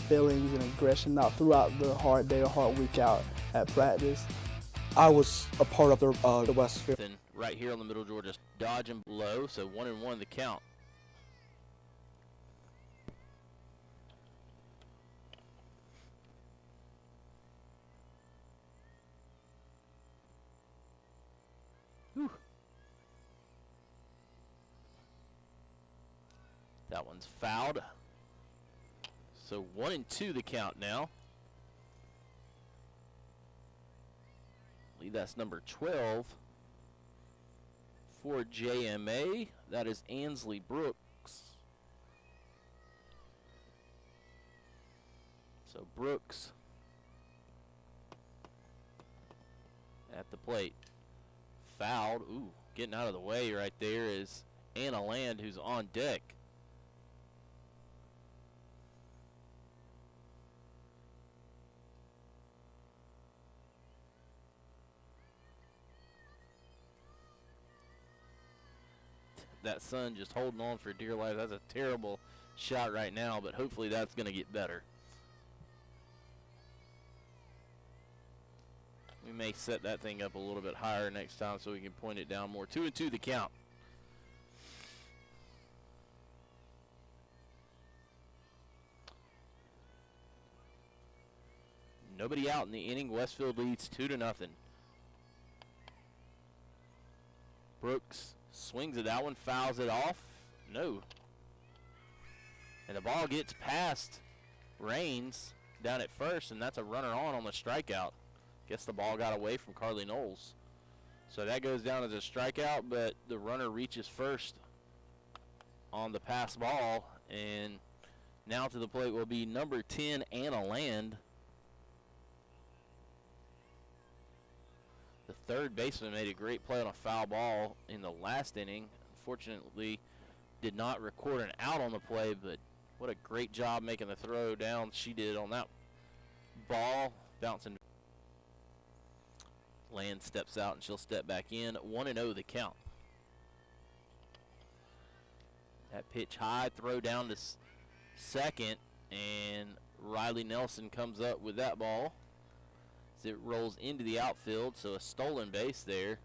Speaker 11: feelings and aggression out throughout the hard day or hard week out at practice.
Speaker 3: I was a part of the Westfield.
Speaker 1: Right here on the Middle Georgia, dodging low, so 1-1 the count. Whew. That one's fouled. So 1-2 the count now. I believe that's number 12 for JMA. That is Ansley Brooks. So Brooks at the plate. Fouled. Ooh, getting out of the way right there is Anna Land, who's on deck. That sun just holding on for dear life. That's a terrible shot right now, but hopefully that's going to get better. We may set that thing up a little bit higher next time so we can point it down more. 2-2 the count. Nobody out in the inning. Westfield leads 2-0. Brooks swings at that one, fouls it off. No. And the ball gets past Raines down at first, and that's a runner on the strikeout. Guess the ball got away from Carly Knowles. So that goes down as a strikeout, but the runner reaches first on the pass ball, and now to the plate will be number 10, Anna Land. The third baseman made a great play on a foul ball in the last inning. Unfortunately, did not record an out on the play, but what a great job making the throw down she did on that ball. Bouncing. Land steps out, and she'll step back in. 1-0 the count. That pitch high, throw down to second, and Riley Nelson comes up with that ball. It rolls into the outfield, so a stolen base there.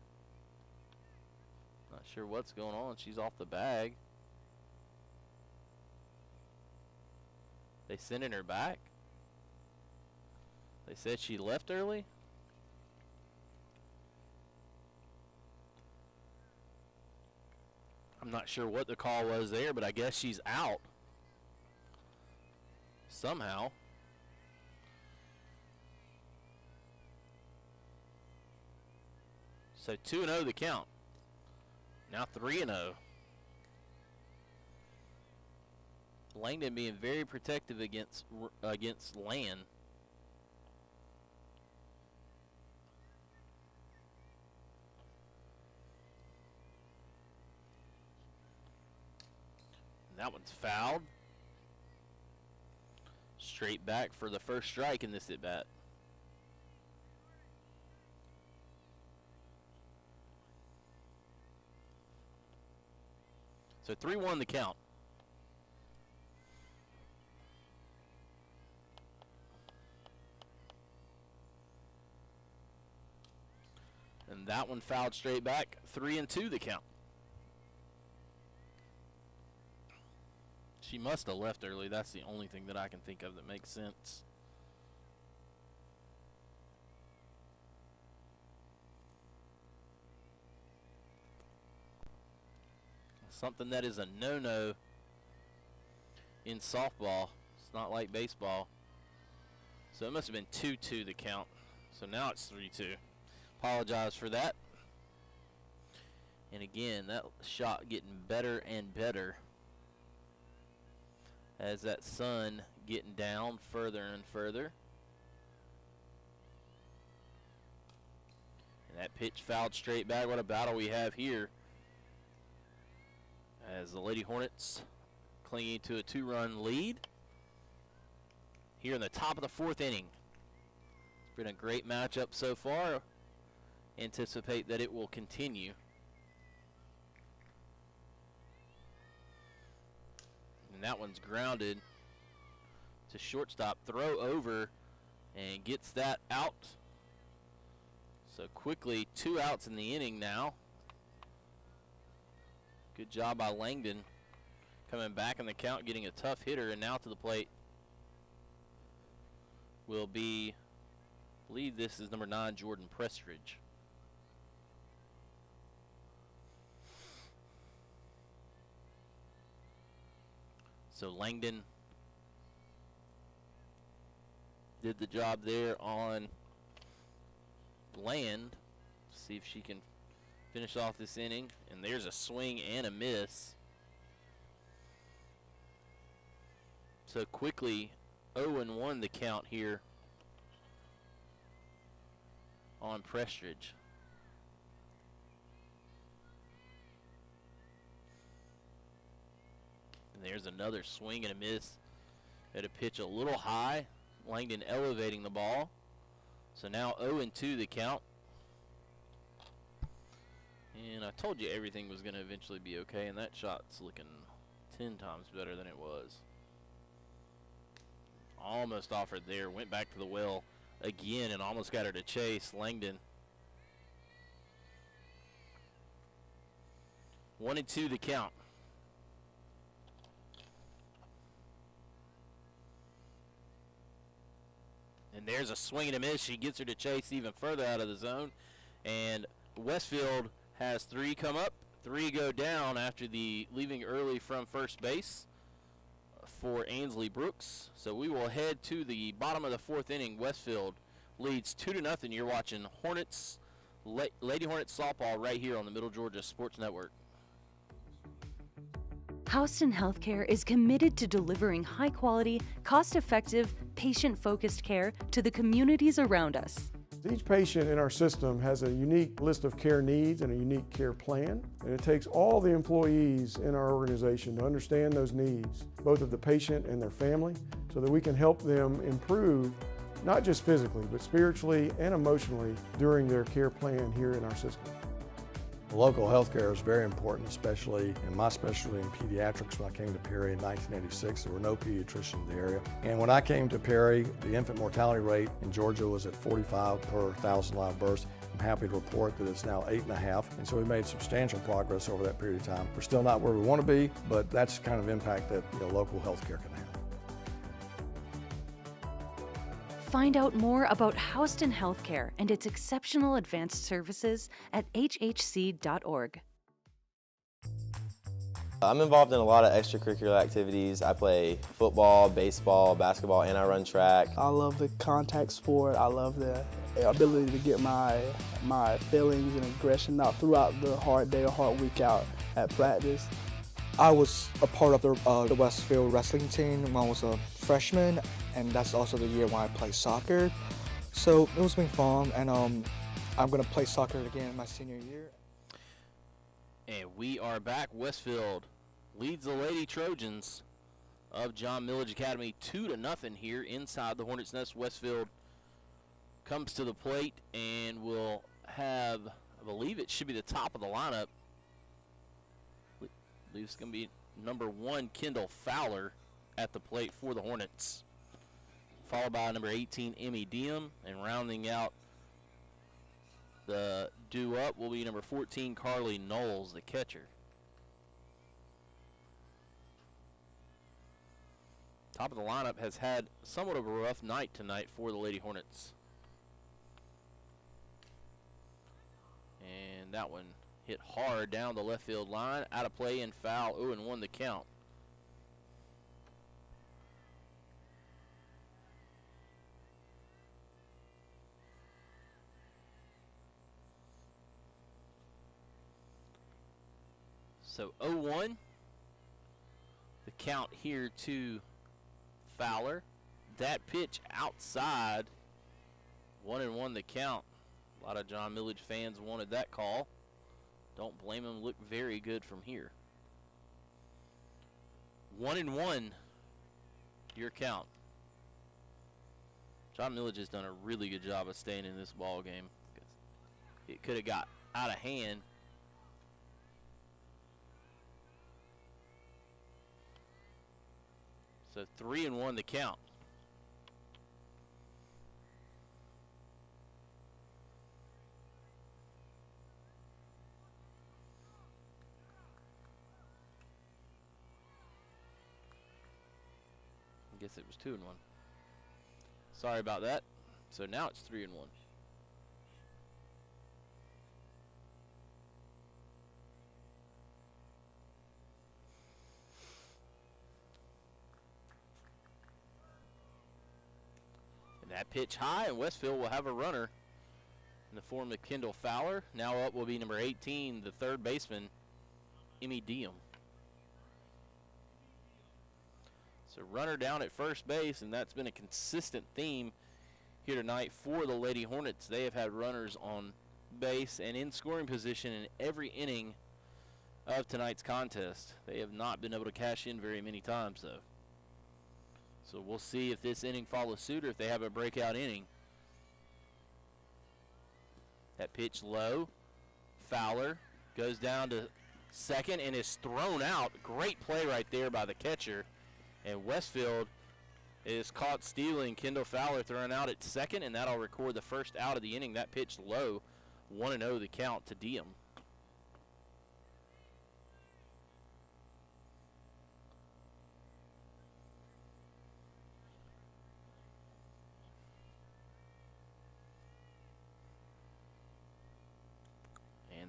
Speaker 1: Not sure what's going on. She's off the bag. They sending her back? They said she left early? I'm not sure what the call was there, but I guess she's out somehow. So 2-0 the count. Now 3-0. Langdon being very protective against Land. And that one's fouled. Straight back for the first strike in this at-bat. So 3-1 the count. And that one fouled straight back. 3-2 the count. She must have left early. That's the only thing that I can think of that makes sense. Something that is a no-no in softball. It's not like baseball. So it must have been 2-2 the count. So now it's 3-2. Apologize for that. And again, that shot getting better and better as that sun getting down further and further. And that pitch fouled straight back. What a battle we have here, as the Lady Hornets clinging to a 2-run lead here in the top of the 4th inning. It's been a great matchup so far. Anticipate that it will continue. And that one's grounded to shortstop. Throw over and gets that out. So quickly 2 outs in the inning now. Good job by Langdon coming back in the count, getting a tough hitter, and now to the plate will be, I believe this is number 9, Jordan Prestridge. So Langdon did the job there on Land. See if she can finish off this inning. And there's a swing and a miss. So quickly 0-1 the count here on Prestridge. And there's another swing and a miss at a pitch a little high. Langdon elevating the ball. So now 0-2 the count. And I told you everything was going to eventually be okay, and that shot's looking 10 times better than it was. Almost offered there, went back to the well again and almost got her to chase. Langdon. 1-2 the count. And there's a swing and a miss. She gets her to chase even further out of the zone. And Westfield has 3 come up, 3 go down after the leaving early from first base for Ainsley Brooks. So we will head to the bottom of the 4th inning. Westfield leads 2-0. You're watching Hornets, Lady Hornets softball right here on the Middle Georgia Sports Network.
Speaker 7: Houston Healthcare is committed to delivering high-quality, cost-effective, patient-focused care to the communities around us.
Speaker 8: Each patient in our system has a unique list of care needs and a unique care plan, and it takes all the employees in our organization to understand those needs, both of the patient and their family, so that we can help them improve, not just physically, but spiritually and emotionally during their care plan here in our system.
Speaker 9: Local health care is very important, especially in my specialty in pediatrics. When I came to Perry in 1986, there were no pediatricians in the area. And when I came to Perry, the infant mortality rate in Georgia was at 45 per 1,000 live births. I'm happy to report that it's now 8.5, and so we made substantial progress over that period of time. We're still not where we want to be, but that's the kind of impact that local health care can have.
Speaker 7: Find out more about Houston Healthcare and its exceptional advanced services at hhc.org.
Speaker 10: I'm involved in a lot of extracurricular activities. I play football, baseball, basketball, and I run track.
Speaker 11: I love the contact sport. I love the ability to get my feelings and aggression out throughout the hard day or hard week out at practice.
Speaker 3: I was a part of the Westfield wrestling team when I was a freshman, and that's also the year when I played soccer. So it was been fun, and I'm going to play soccer again in my senior year.
Speaker 1: And we are back. Westfield leads the Lady Trojans of John Milledge Academy 2-0 here inside the Hornets' Nest. Westfield comes to the plate and will have, I believe it should be the top of the lineup. I believe it's going to be number 1, Kendall Fowler, at the plate for the Hornets, followed by number 18, Emmy Diem, and rounding out the due-up will be number 14, Carly Knowles, the catcher. Top of the lineup has had somewhat of a rough night tonight for the Lady Hornets. And that one hit hard down the left field line, out of play and foul, 0-1 the count. So 0-1, the count here to Fowler. That pitch outside, 1-1 the count. A lot of John Milledge fans wanted that call. Don't blame him, looked very good from here. 1-1, your count. John Milledge has done a really good job of staying in this ball game. It could have got out of hand. So 3-1 the count. I guess it was 2-1. Sorry about that. So now it's 3-1. That pitch high, and Westfield will have a runner in the form of Kendall Fowler. Now up will be number 18, the third baseman, Emmy Diem. So runner down at first base, and that's been a consistent theme here tonight for the Lady Hornets. They have had runners on base and in scoring position in every inning of tonight's contest. They have not been able to cash in very many times, though. So we'll see if this inning follows suit or if they have a breakout inning. That pitch low. Fowler goes down to second and is thrown out. Great play right there by the catcher. And Westfield is caught stealing. Kendall Fowler thrown out at second, and that'll record the first out of the inning. That pitch low. 1-0 the count to Diem.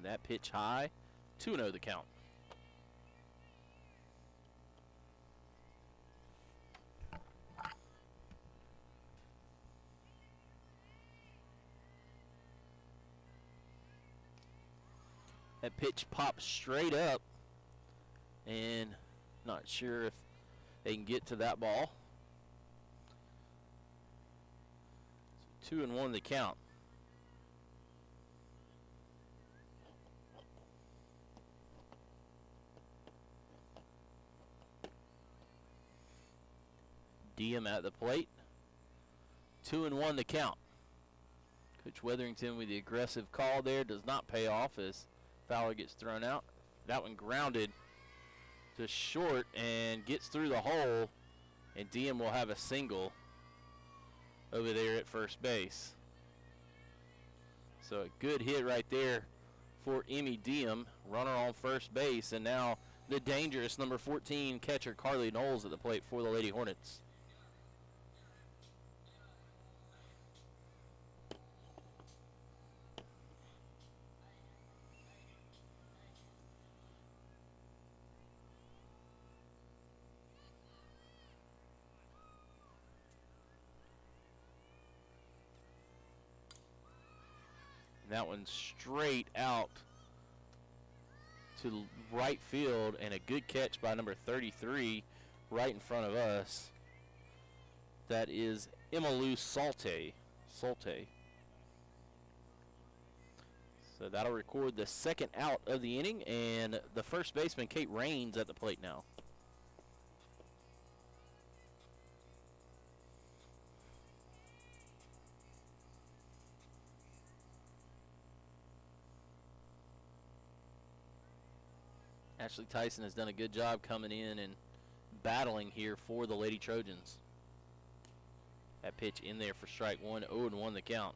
Speaker 1: That pitch high, 2-0 the count. That pitch pops straight up, and not sure if they can get to that ball. 2-1 the count. Diem at the plate. 2-1 the count. Coach Weatherington with the aggressive call there does not pay off as Fowler gets thrown out. That one grounded to short and gets through the hole, and Diem will have a single over there at first base. So a good hit right there for Emmy Diem, runner on first base, and now the dangerous number 14 catcher Carly Knowles at the plate for the Lady Hornets. And that one's straight out to right field, and a good catch by number 33 right in front of us. That is Emmylou Salte. So that'll record the second out of the inning, and the first baseman, Kate Raines, at the plate now. Ashley Tyson has done a good job coming in and battling here for the Lady Trojans. That pitch in there for strike one, 0-1 the count.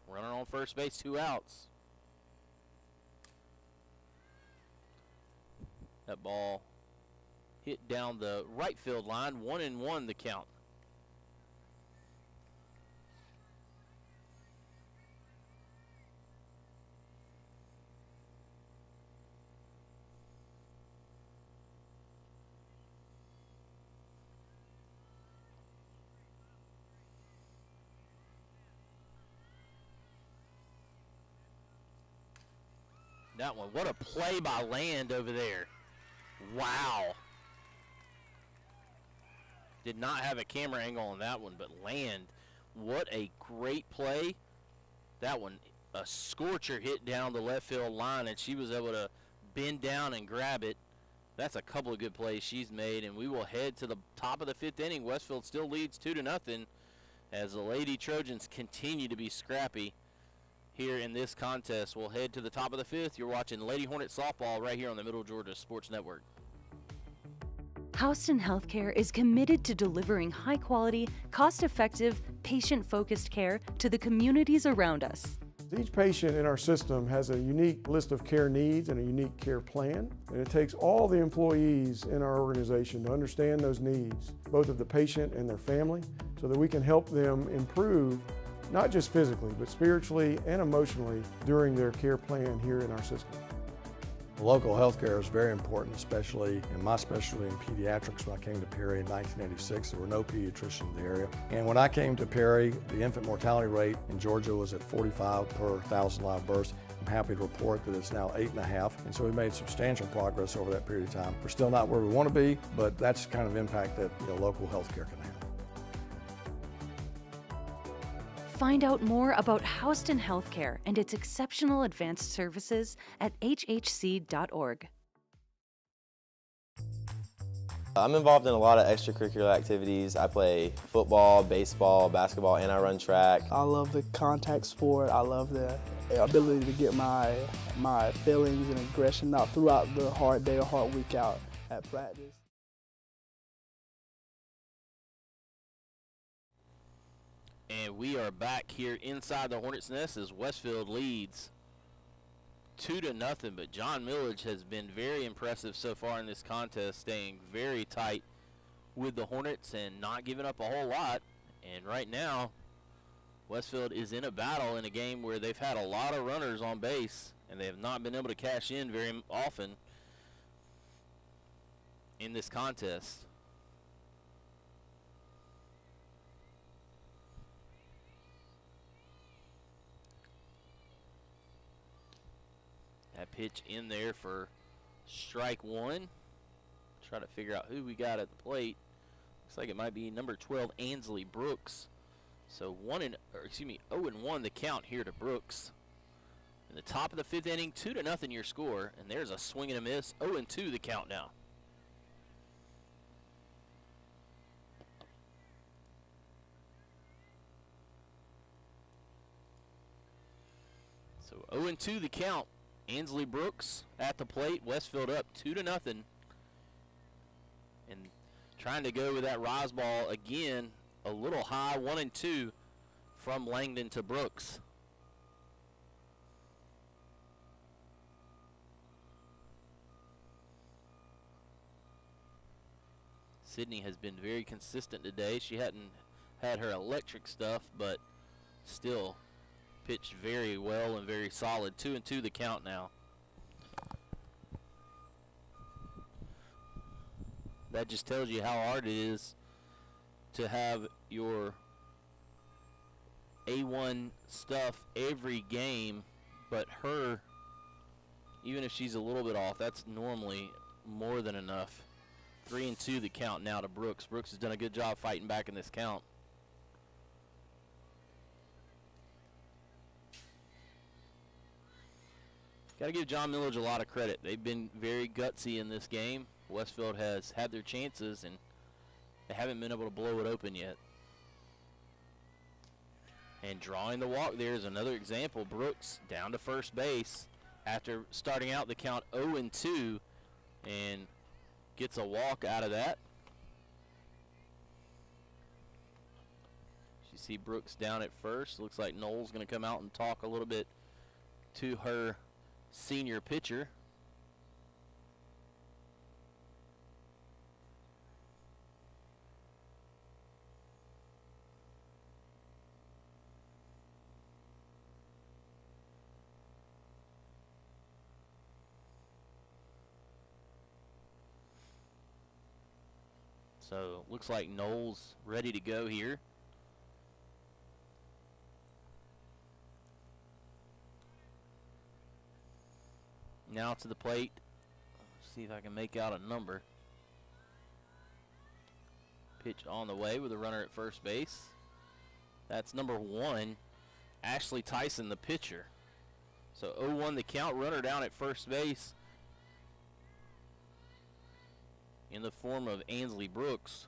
Speaker 1: Runner on first base, 2 outs. That ball hit down the right field line, 1-1 the count. That one, what a play by Land over there. Wow. Did not have a camera angle on that one, but Land, what a great play. That one, a scorcher hit down the left field line, and she was able to bend down and grab it. That's a couple of good plays she's made, and we will head to the top of the 5th inning. Westfield still leads 2-0 as the Lady Trojans continue to be scrappy here in this contest. We'll head to the top of the 5th. You're watching Lady Hornet Softball right here on the Middle Georgia Sports Network.
Speaker 7: Houston Healthcare is committed to delivering high-quality, cost-effective, patient-focused care to the communities around us.
Speaker 8: Each patient in our system has a unique list of care needs and a unique care plan, and it takes all the employees in our organization to understand those needs, both of the patient and their family, so that we can help them improve not just physically, but spiritually and emotionally during their care plan here in our system.
Speaker 9: Local health care is very important, especially in my specialty in pediatrics. When I came to Perry in 1986, there were no pediatricians in the area. And when I came to Perry, the infant mortality rate in Georgia was at 45 per 1,000 live births. I'm happy to report that it's now 8.5, and so we made substantial progress over that period of time. We're still not where we want to be, but that's the kind of impact that local health care can have.
Speaker 7: Find out more about Houston Healthcare and its exceptional advanced services at hhc.org.
Speaker 10: I'm involved in a lot of extracurricular activities. I play football, baseball, basketball, and I run track.
Speaker 11: I love the contact sport. I love the ability to get my feelings and aggression out throughout the hard day or hard week out at practice.
Speaker 1: And we are back here inside the Hornets' Nest as Westfield leads 2-0, but John Milledge has been very impressive so far in this contest, staying very tight with the Hornets and not giving up a whole lot. And right now, Westfield is in a battle in a game where they've had a lot of runners on base, and they have not been able to cash in very often in this contest. That pitch in there for strike one. Try to figure out who we got at the plate. Looks like it might be number 12, Ansley Brooks. So 0-1 the count here to Brooks. In the top of the 5th inning, 2-0 your score, and there's a swing and a miss. 0-2 the count now. So 0-2 the count. Ansley Brooks at the plate. Westfield up 2-0. And trying to go with that rise ball again, a little high, 1-2 from Langdon to Brooks. Sydney has been very consistent today. She hadn't had her electric stuff, but still pitched very well and very solid. 2-2 the count now. that just tells you how hard it is to have your A1 stuff every game, but her, even if she's a little bit off, that's normally more than enough. 3-2 the count now to Brooks. Brooks has done a good job fighting back in this count. Got to give John Milledge a lot of credit. They've been very gutsy in this game. Westfield has had their chances, and they haven't been able to blow it open yet. And drawing the walk there is another example. Brooks down to first base after starting out the count 0-2 and gets a walk out of that. You see Brooks down at first. Looks like Noel's going to come out and talk a little bit to her senior pitcher. So looks like Noel's ready to go here. Now to the plate. Let's see if I can make out a number. Pitch on the way with a runner at first base. That's number 1, Ashley Tyson, the pitcher. So 0-1 the count, runner down at first base in the form of Ansley Brooks.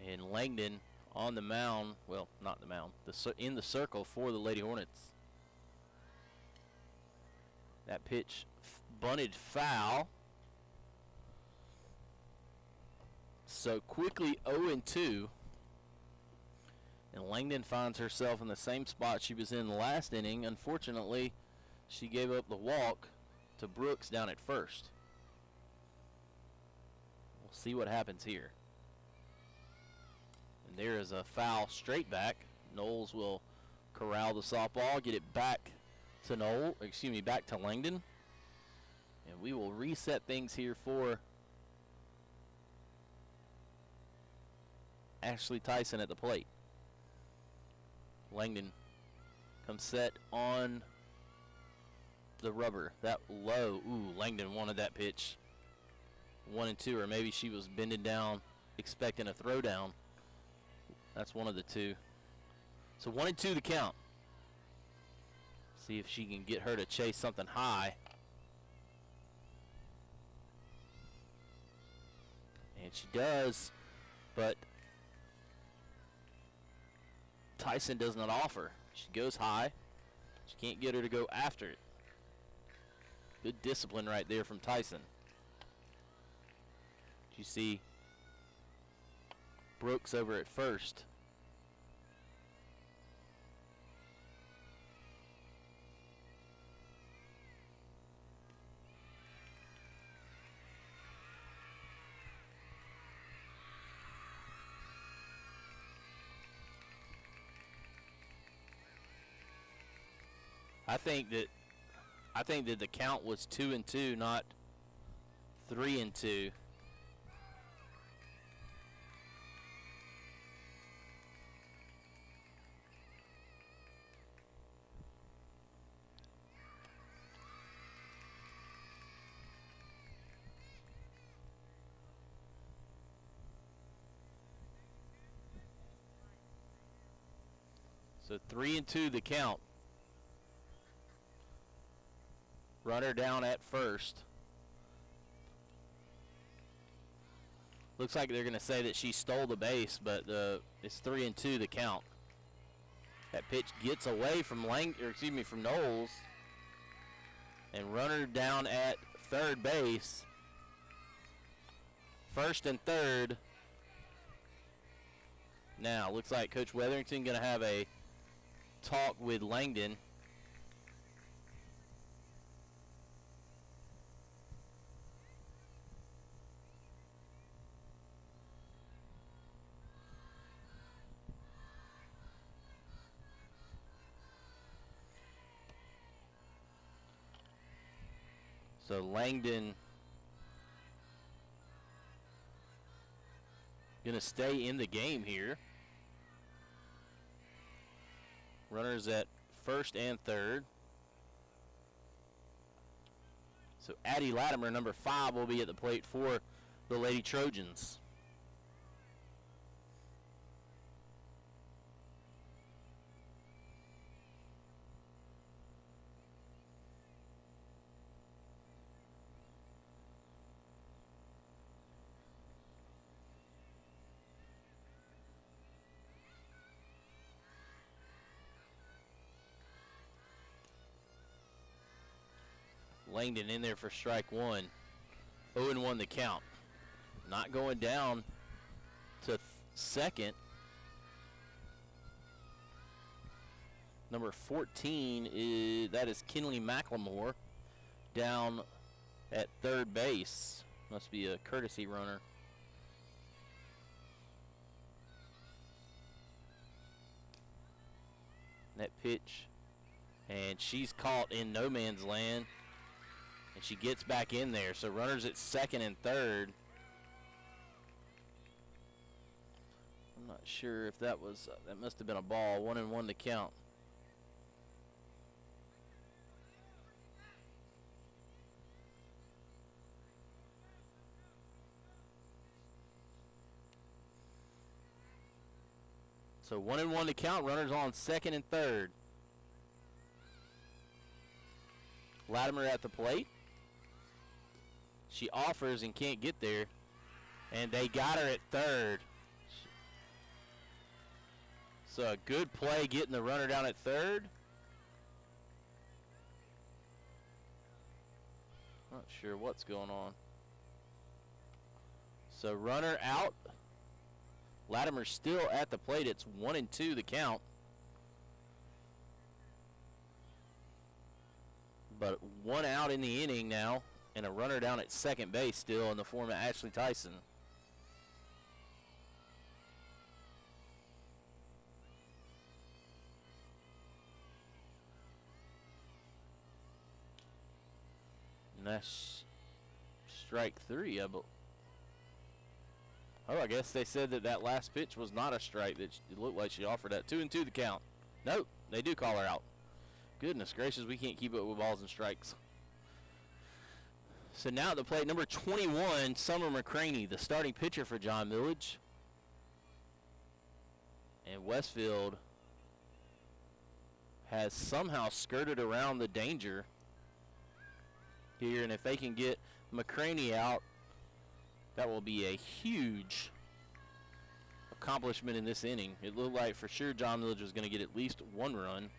Speaker 1: And Langdon on the mound, well, not the mound, in the circle for the Lady Hornets. That pitch bunted foul. So quickly 0-2. And Langdon finds herself in the same spot she was in the last inning. Unfortunately, she gave up the walk to Brooks down at first. We'll see what happens here. And there is a foul straight back. Knowles will corral the softball, get it back to back to Langdon. And we will reset things here for Ashley Tyson at the plate. Langdon comes set on the rubber. That low. Ooh, Langdon wanted that pitch. 1-2, or maybe she was bending down expecting a throwdown. That's one of the two. So 1-2 the count. See if she can get her to chase something high. And she does, but Tyson does not offer. She goes high. She can't get her to go after it. Good discipline right there from Tyson. You see Brooks over at first. I think that the count was 2-2, not 3-2. So 3-2 the count. Runner down at first. Looks like they're going to say that she stole the base, but it's 3-2 the count. That pitch gets away from from Knowles. And runner down at third base. First and third. Now, looks like Coach Weatherington going to have a talk with Langdon. So Langdon going to stay in the game here. Runners at first and third. So Addie Latimer, number 5, will be at the plate for the Lady Trojans. Langdon in there for strike 1. 0-1 the count. Not going down to second. Number 14 is Kinley McLemore down at third base. Must be a courtesy runner. That pitch, and she's caught in no man's land. And she gets back in there. So runners at second and third. I'm not sure if that was, that must have been a ball. 1-1 to count. So 1-1 to count. Runners on second and third. Latimer at the plate. She offers and can't get there. And they got her at third. So a good play getting the runner down at third. Not sure what's going on. So runner out. Latimer still at the plate. It's 1-2 the count. But one out in the inning now, and a runner down at second base still in the form of Ashley Tyson. And that's strike 3, I believe. Oh, I guess they said that last pitch was not a strike. That it looked like she offered that. 2-2 the count. Nope, they do call her out. Goodness gracious, we can't keep up with balls and strikes. So now at the plate, number 21, Summer McCraney, the starting pitcher for John Milledge. And Westfield has somehow skirted around the danger here. And if they can get McCraney out, that will be a huge accomplishment in this inning. It looked like for sure John Milledge was going to get at least one run.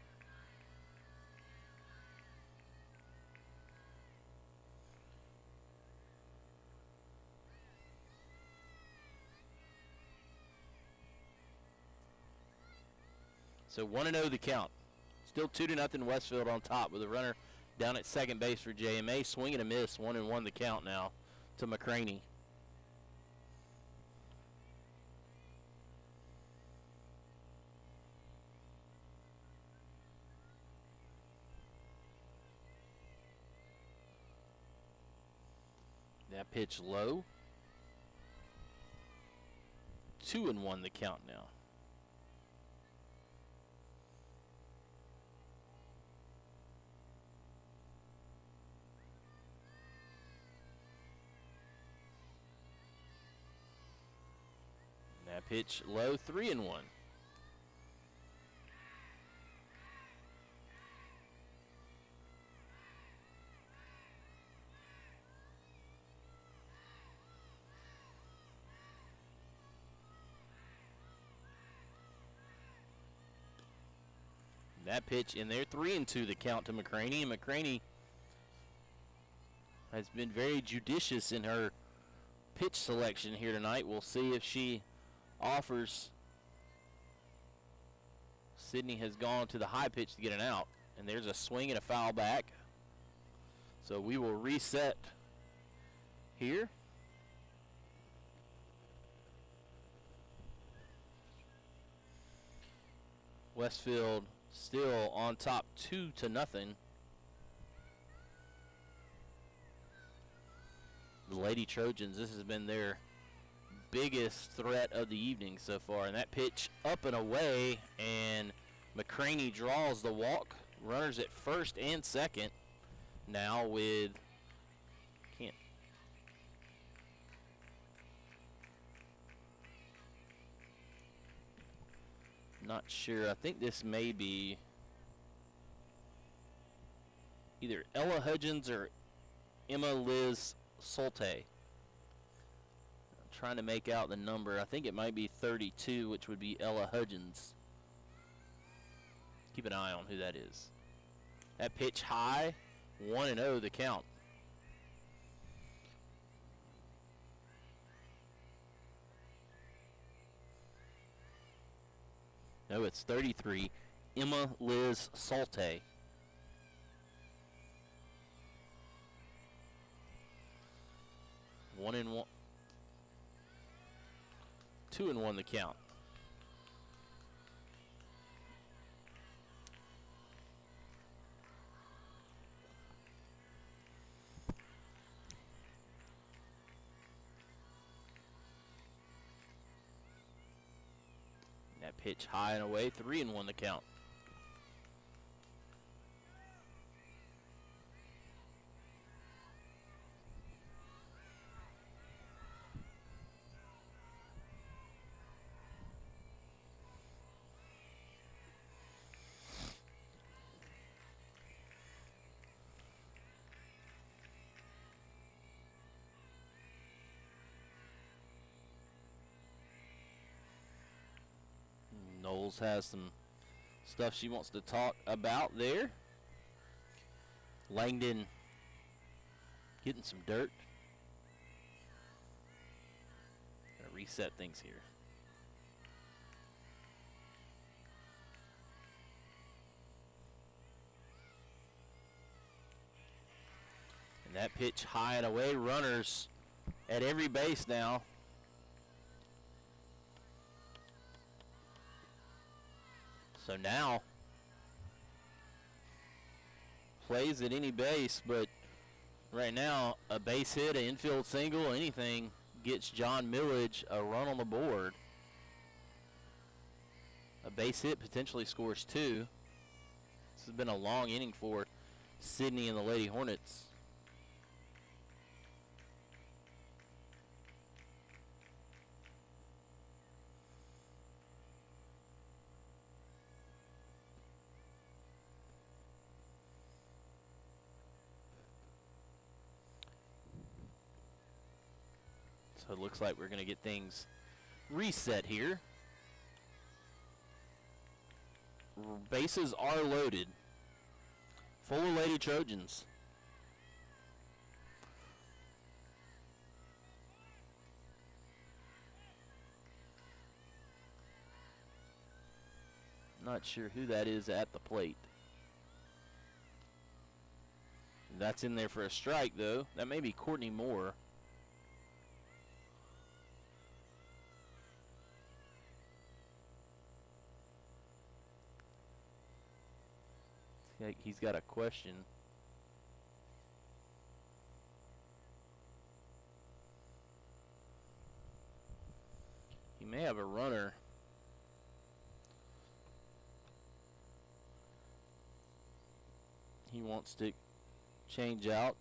Speaker 1: So 1-0 the count. Still 2-0 Westfield on top with a runner down at second base for JMA. Swing and a miss. 1-1 the count now to McCraney. That pitch low. 2-1 the count now. That pitch low, 3-1. That pitch in there, 3-2 the count to McCraney. And McCraney has been very judicious in her pitch selection here tonight. We'll see if she offers. Sydney has gone to the high pitch to get an out. And there's a swing and a foul back. So we will reset here. Westfield still on top 2-0. The Lady Trojans, this has been their biggest threat of the evening so far. And that pitch up and away, and McCraney draws the walk. Runners at first and second. Now with not sure. I think this may be either Ella Hudgens or Emma Liz Solte. I'm trying to make out the number. I think it might be 32, which would be Ella Hudgens. Keep an eye on who that is. That pitch high, 1-0 the count. No, it's 33. Emma Liz Solte. One and one. 2-1 the count. That pitch high and away, 3-1 the count. Knowles has some stuff she wants to talk about there. Langdon getting some dirt. Gotta reset things here. And that pitch high and away. Runners at every base now. So now, plays at any base, but right now, a base hit, an infield single, anything gets John Milledge a run on the board. A base hit potentially scores 2. This has been a long inning for Sydney and the Lady Hornets. So it looks like we're going to get things reset here. Bases are loaded. Full of Lady Trojans. Not sure who that is at the plate. That's in there for a strike, though. That may be Courtney Moore. He's got a question. He may have a runner. He wants to change out.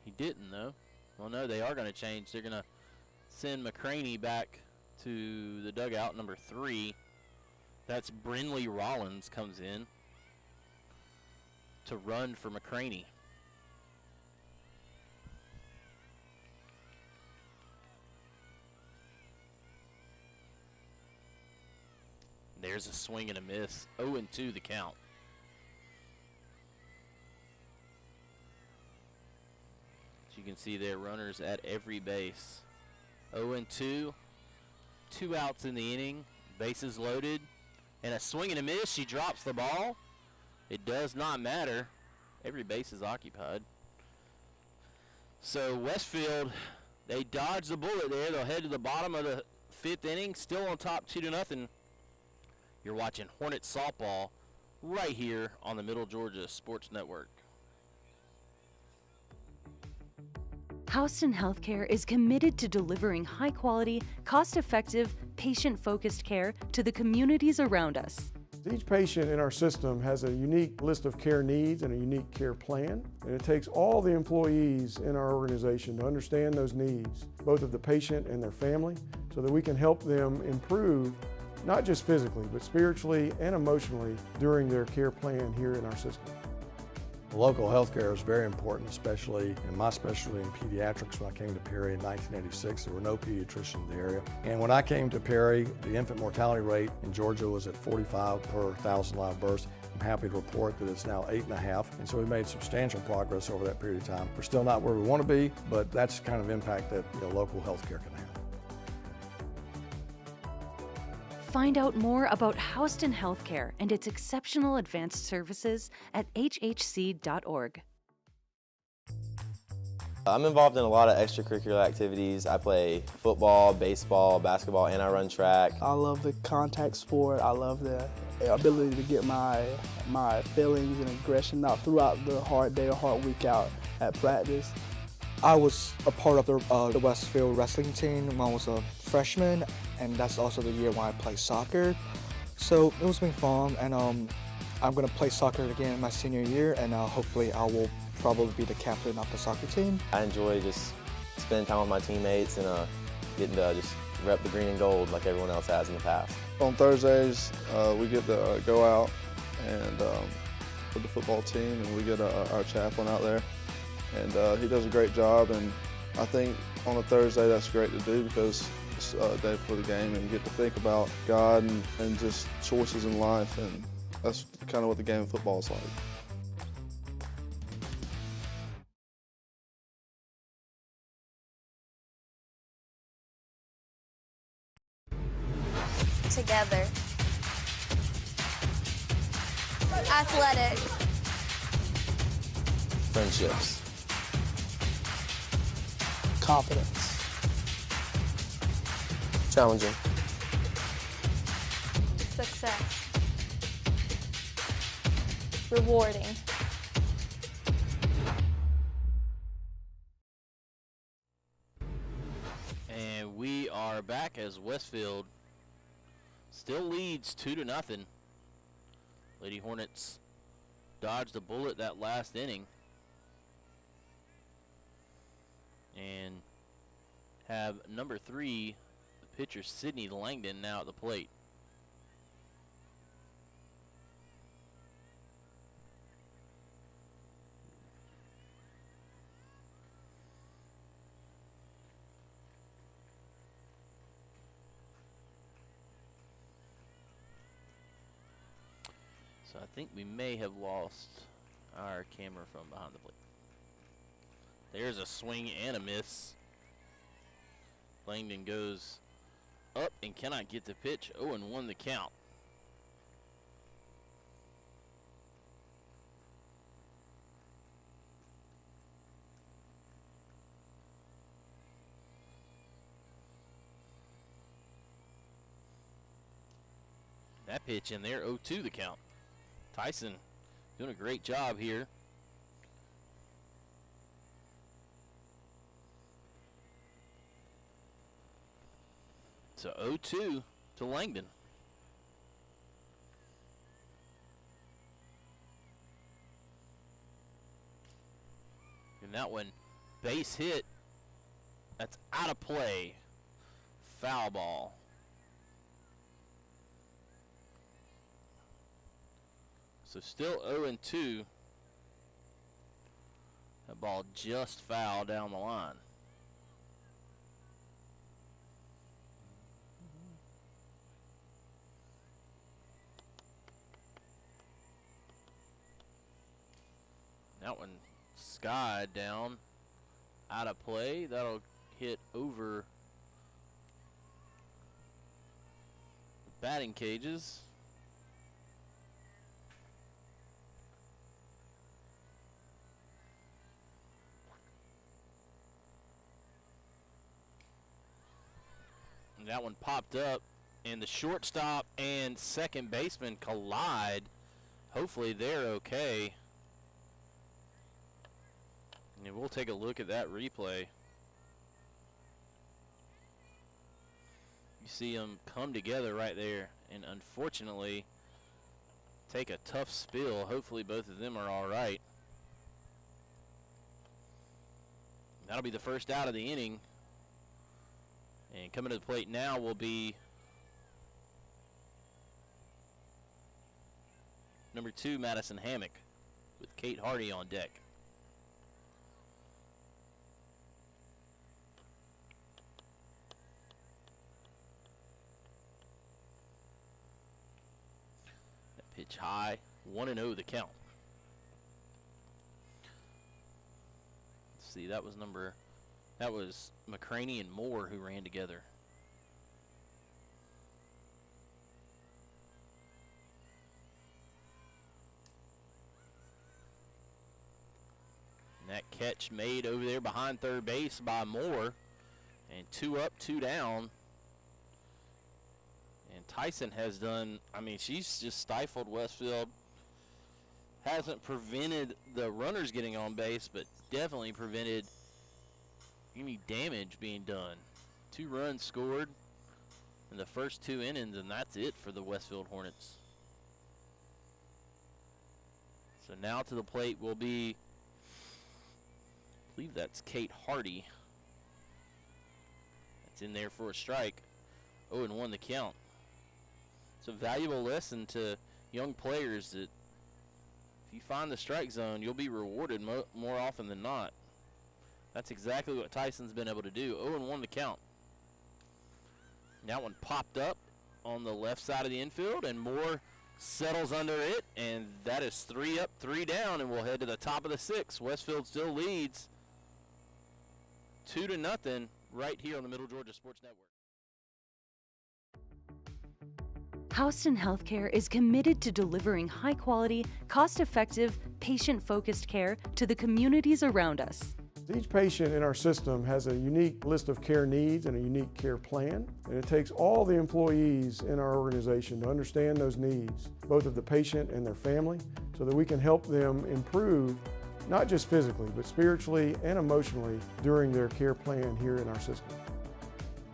Speaker 1: He didn't, though. Well, no, they are going to change. They're going to send McCraney back to the dugout, number 3. That's Brinley Rollins comes in to run for McCraney. There's a swing and a miss. 0-2 the count. As you can see there, runners at every base. 0-2. 2 outs in the inning, bases loaded, and a swing and a miss. She drops the ball. It does not matter. Every base is occupied. So Westfield, they dodge the bullet there. They'll head to the bottom of the 5th inning, still on top 2-0. You're watching Hornets softball right here on the Middle Georgia Sports Network.
Speaker 7: Houston Healthcare is committed to delivering high-quality, cost-effective, patient-focused care to the communities around us.
Speaker 8: Each patient in our system has a unique list of care needs and a unique care plan, and it takes all the employees in our organization to understand those needs, both of the patient and their family, so that we can help them improve, not just physically, but spiritually and emotionally during their care plan here in our system.
Speaker 9: Local health care is very important, especially in my specialty in pediatrics. When I came to Perry in 1986, there were no pediatricians in the area. And when I came to Perry, the infant mortality rate in Georgia was at 45 per 1,000 live births. I'm happy to report that it's now 8.5, and so we made substantial progress over that period of time. We're still not where we want to be, but that's the kind of impact that local health care can have.
Speaker 7: Find out more about Houston Healthcare and its exceptional advanced services at hhc.org.
Speaker 10: I'm involved in a lot of extracurricular activities. I play football, baseball, basketball, and I run track.
Speaker 11: I love the contact sport. I love the ability to get my feelings and aggression out throughout the hard day or hard week out at practice.
Speaker 3: I was a part of the Westfield wrestling team when I was a freshman, and that's also the year when I played soccer. So it was been fun, and I'm going to play soccer again in my senior year, and hopefully I will probably be the captain of the soccer team.
Speaker 10: I enjoy just spending time with my teammates and getting to just rep the green and gold like everyone else has in the past.
Speaker 12: On Thursdays, we get to go out and with the football team, and we get our chaplain out there. And he does a great job, and I think on a Thursday that's great to do because it's a day before the game and you get to think about God and just choices in life, and that's kind of what the game of football is like.
Speaker 13: Together. Athletic.
Speaker 10: Friendships.
Speaker 11: Confidence.
Speaker 2: Challenging.
Speaker 4: Success. Rewarding.
Speaker 1: And we are back as Westfield still leads 2-0. Lady Hornets dodged a bullet that last inning and have number 3, the pitcher Sydney Langdon, now at the plate. So I think we may have lost our camera from behind the plate. There's a swing and a miss. Langdon goes up and cannot get the pitch. 0-1 the count. That pitch in there, 0-2 the count. Tyson doing a great job here. So 0-2 to Langdon. And that one, base hit. That's out of play. Foul ball. So still 0-2. That ball just fouled down the line. That one skied down, out of play. That'll hit over the batting cages. And that one popped up, and the shortstop and second baseman collide. Hopefully they're okay. And we'll take a look at that replay. see them come together right there and unfortunately take a tough spill. Hopefully both of them are all right. That'll be the first out of the inning. And coming to the plate now will be number 2, Madison Hammock, with Kate Hardy on deck. That pitch high, 1-0 the count. Let's see, that was McCraney and Moore who ran together. And that catch made over there behind third base by Moore. And 2 up, 2 down. And Tyson has done, I mean, she's just stifled Westfield. Hasn't prevented the runners getting on base, but definitely prevented any damage being done. 2 runs scored in the first 2 innings, and that's it for the Westfield Hornets. So now to the plate will be, I believe that's Kate Hardy. That's in there for a strike. 0-1 the count. It's a valuable lesson to young players that if you find the strike zone, you'll be rewarded more often than not. That's exactly what Tyson's been able to do. 0-1 the count. That one popped up on the left side of the infield, and Moore settles under it, and that is 3 up, 3 down, and we'll head to the top of the 6th. Westfield still leads 2-0 right here on the Middle Georgia Sports Network.
Speaker 7: Houston Healthcare is committed to delivering high-quality, cost-effective, patient-focused care to the communities around us.
Speaker 8: Each patient in our system has a unique list of care needs and a unique care plan, and it takes all the employees in our organization to understand those needs, both of the patient and their family, so that we can help them improve, not just physically, but spiritually and emotionally during their care plan here in our system.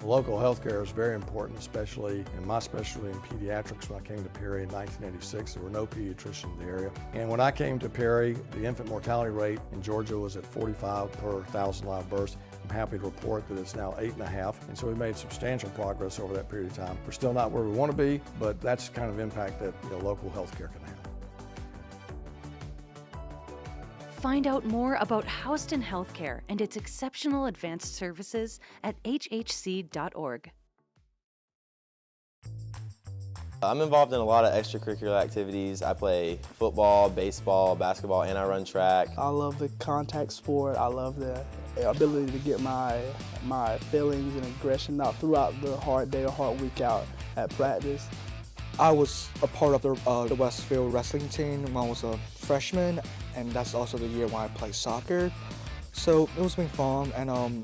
Speaker 9: Local health care is very important, especially in my specialty in pediatrics. When I came to Perry in 1986, there were no pediatricians in the area. And when I came to Perry, the infant mortality rate in Georgia was at 45 per 1,000 live births. I'm happy to report that it's now 8.5, and so we've made substantial progress over that period of time. We're still not where we want to be, but that's the kind of impact that local health care can have.
Speaker 7: Find out more about Houston Healthcare and its exceptional advanced services at hhc.org.
Speaker 10: I'm involved in a lot of extracurricular activities. I play football, baseball, basketball, and I run track.
Speaker 11: I love the contact sport. I love the ability to get my feelings and aggression out throughout the hard day or hard week out at practice.
Speaker 3: I was a part of the Westfield wrestling team when I was a freshman, and that's also the year when I played soccer. So it was been fun, and I'm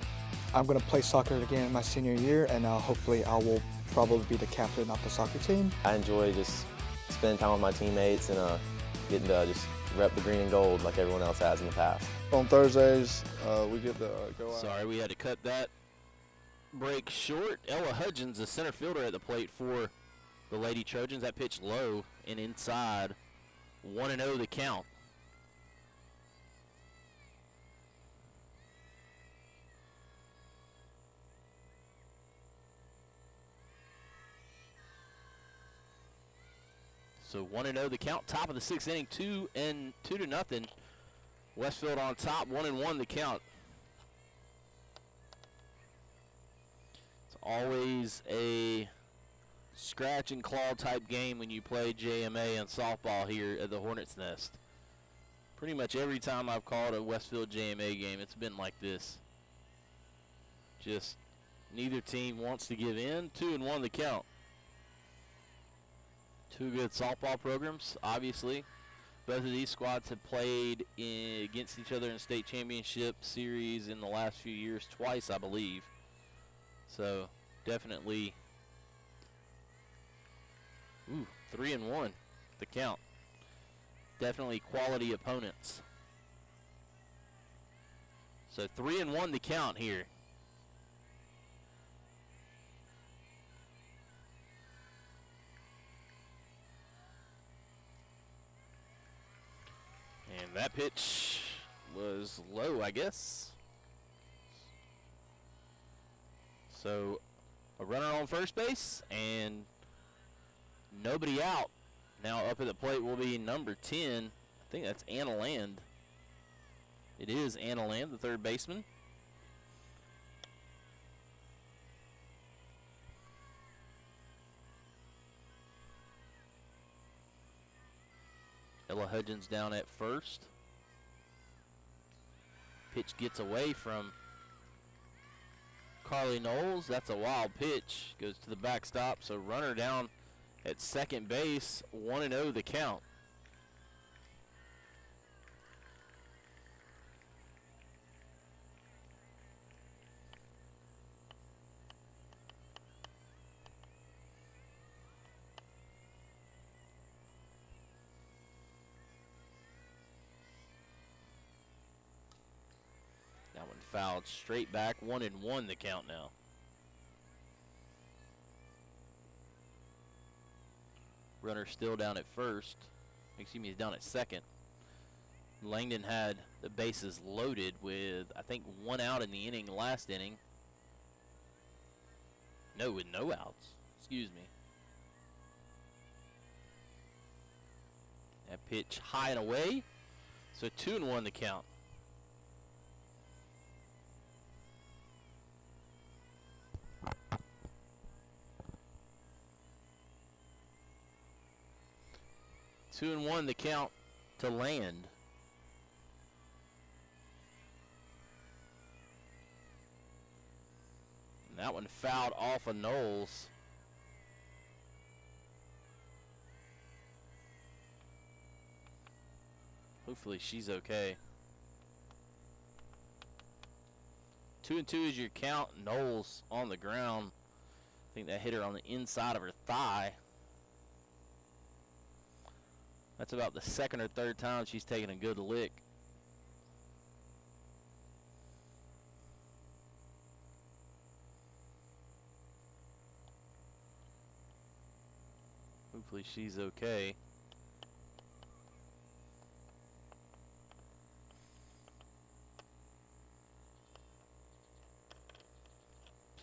Speaker 3: going to play soccer again my senior year, and hopefully I will probably be the captain of the soccer team.
Speaker 10: I enjoy just spending time with my teammates and getting to just rep the green and gold like everyone else has in the past.
Speaker 12: On Thursdays, we get to go out.
Speaker 1: Sorry, we had to cut that break short. Ella Hudgens, the center fielder at the plate for the Lady Trojans. That pitch low and inside. 1-0 the count. So 1-0 the count. Top of the 6th inning, 2-0. Westfield on top, 1-1 the count. It's always a scratch and claw type game when you play JMA and softball here at the Hornets Nest. Pretty much every time I've called a Westfield JMA game, it's been like this. Just neither team wants to give in. 2-1 the count. 2 good softball programs, obviously. Both of these squads have played against each other in state championship series in the last few years, twice, I believe. So definitely, 3-1 the count. Definitely quality opponents. So 3-1 the count here. And that pitch was low, I guess. So a runner on first base and nobody out. Now up at the plate will be number 10. I think that's Anna Land. It is Anna Land, the third baseman. Ella Hudgens down at first. Pitch gets away from Carly Knowles. That's a wild pitch. Goes to the backstop. So runner down at second base. 1-0 the count. That one fouled straight back. 1-1 the count now. Runner still down at first. Excuse me, he's down at second. Langdon had the bases loaded with, I think, 1 out in the inning last inning. No, with no outs. Excuse me. That pitch high and away. So 2-1 the count. Two and 1 the count to Land. And that one fouled off of Knowles. Hopefully she's okay. 2-2 is your count. Knowles on the ground. I think that hit her on the inside of her thigh. That's about the second or third time she's taken a good lick. Hopefully she's okay.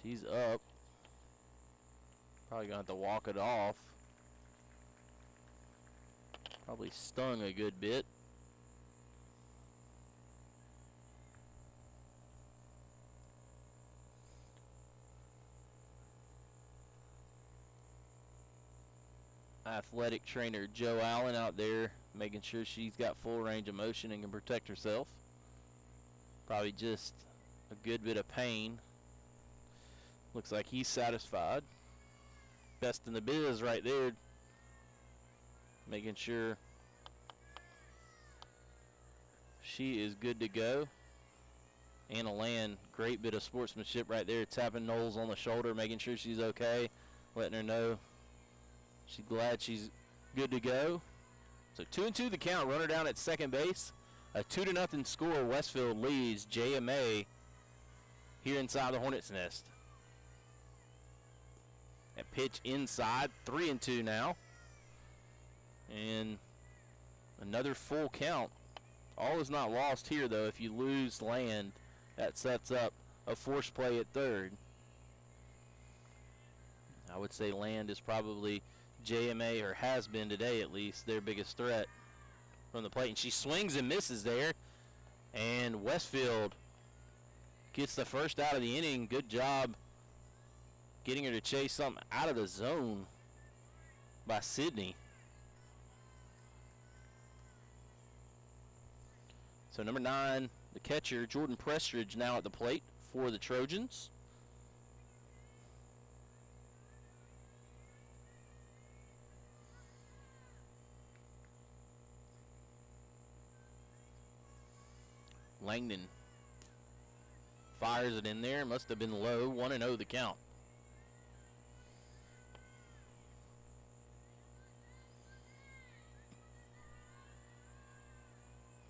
Speaker 1: She's up. Probably gonna have to walk it off. Probably stung a good bit. Athletic trainer Joe Allen out there making sure she's got full range of motion and can protect herself. Probably just a good bit of pain. Looks like he's satisfied. Best in the biz right there. Making sure she is good to go. Anna Land, great bit of sportsmanship right there. Tapping Knowles on the shoulder, making sure she's okay. Letting her know she's glad she's good to go. So 2-2 the count. Runner down at second base. A 2-0 score. Westfield leads JMA here inside the Hornets' Nest. That pitch inside. 3-2 now. And another full count. All is not lost here, though. If you lose Land, that sets up a force play at third. I would say Land is probably JMA, or has been today at least, their biggest threat from the plate. And she swings and misses there. And Westfield gets the first out of the inning. Good job getting her to chase something out of the zone by Sydney. So number 9, the catcher, Jordan Prestridge, now at the plate for the Trojans. Langdon fires it in there. Must have been low. 1-0 the count.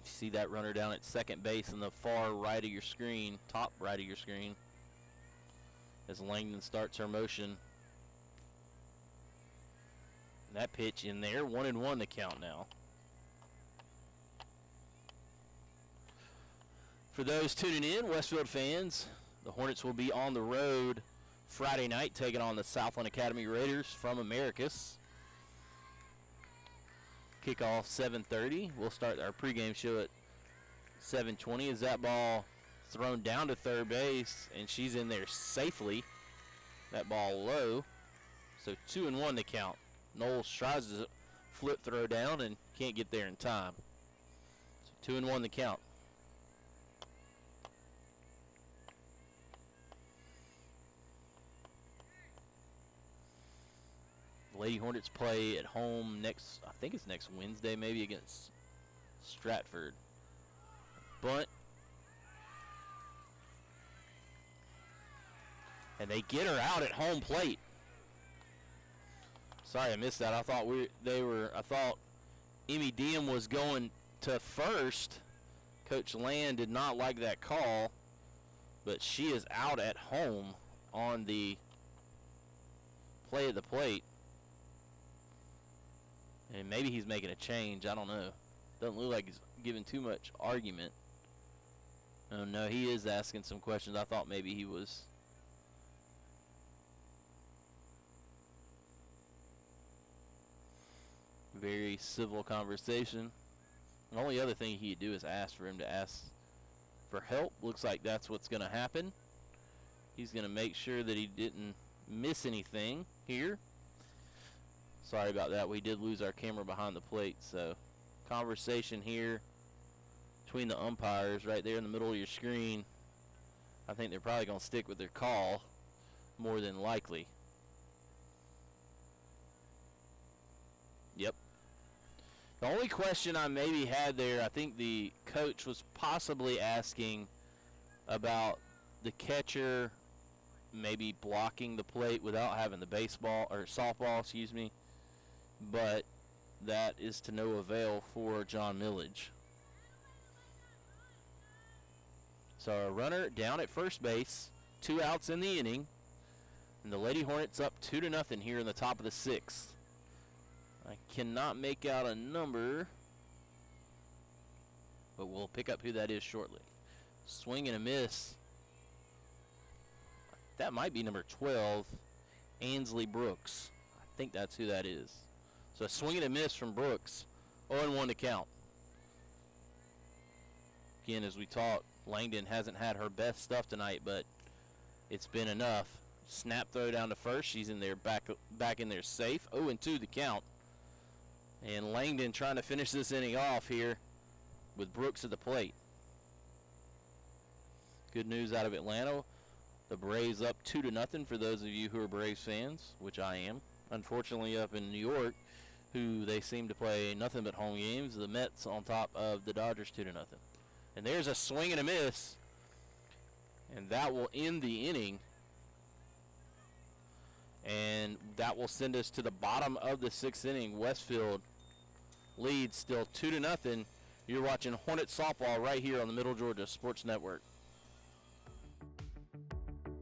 Speaker 1: See that runner down at second base in the far right of your screen, top right of your screen, as Langdon starts her motion. And that pitch in there. 1-1 the count now. For those tuning in, Westfield fans, the Hornets will be on the road Friday night taking on the Southland Academy Raiders from Americus. Kickoff 7:30. We'll start our pregame show at 7:20 as that ball thrown down to third base, and she's in there safely. That ball low. So 2-1 the count. Knowles tries to flip throw down and can't get there in time. So 2-1 the count. Lady Hornets play at home next, I think it's next Wednesday, maybe against Stratford. Bunt. And they get her out at home plate. Sorry I missed that. I thought I thought Emmy Diem was going to first. Coach Land did not like that call, but she is out at home on the play at the plate. And maybe he's making a change. I don't know. Doesn't look like he's giving too much argument. Oh, no, he is asking some questions. I thought maybe he was. Very civil conversation. The only other thing he'd do is ask for him to ask for help. Looks like that's what's going to happen. He's going to make sure that he didn't miss anything here. Sorry about that. We did lose our camera behind the plate. So conversation here between the umpires right there in the middle of your screen. I think they're probably going to stick with their call more than likely. Yep. The only question I maybe had there, I think the coach was possibly asking about the catcher maybe blocking the plate without having the baseball or softball, excuse me. But that is to no avail for John Milledge. So a runner down at first base, 2 outs in the inning, and the Lady Hornets up 2-0 here in the top of the 6th. I cannot make out a number, but we'll pick up who that is shortly. Swing and a miss. That might be number 12, Ainsley Brooks. I think that's who that is. So a swing and a miss from Brooks, 0-1 to count. Again, as we talked, Langdon hasn't had her best stuff tonight, but it's been enough. Snap throw down to first. She's in there, back in there safe. 0-2 the count. And Langdon trying to finish this inning off here with Brooks at the plate. Good news out of Atlanta. The Braves up 2-0 for those of you who are Braves fans, which I am. Unfortunately, up in New York, who they seem to play nothing but home games, the Mets on top of the Dodgers 2-0. And there's a swing and a miss. And that will end the inning. And that will send us to the bottom of the 6th inning. Westfield leads still 2-0. You're watching Hornet softball right here on the Middle Georgia Sports Network.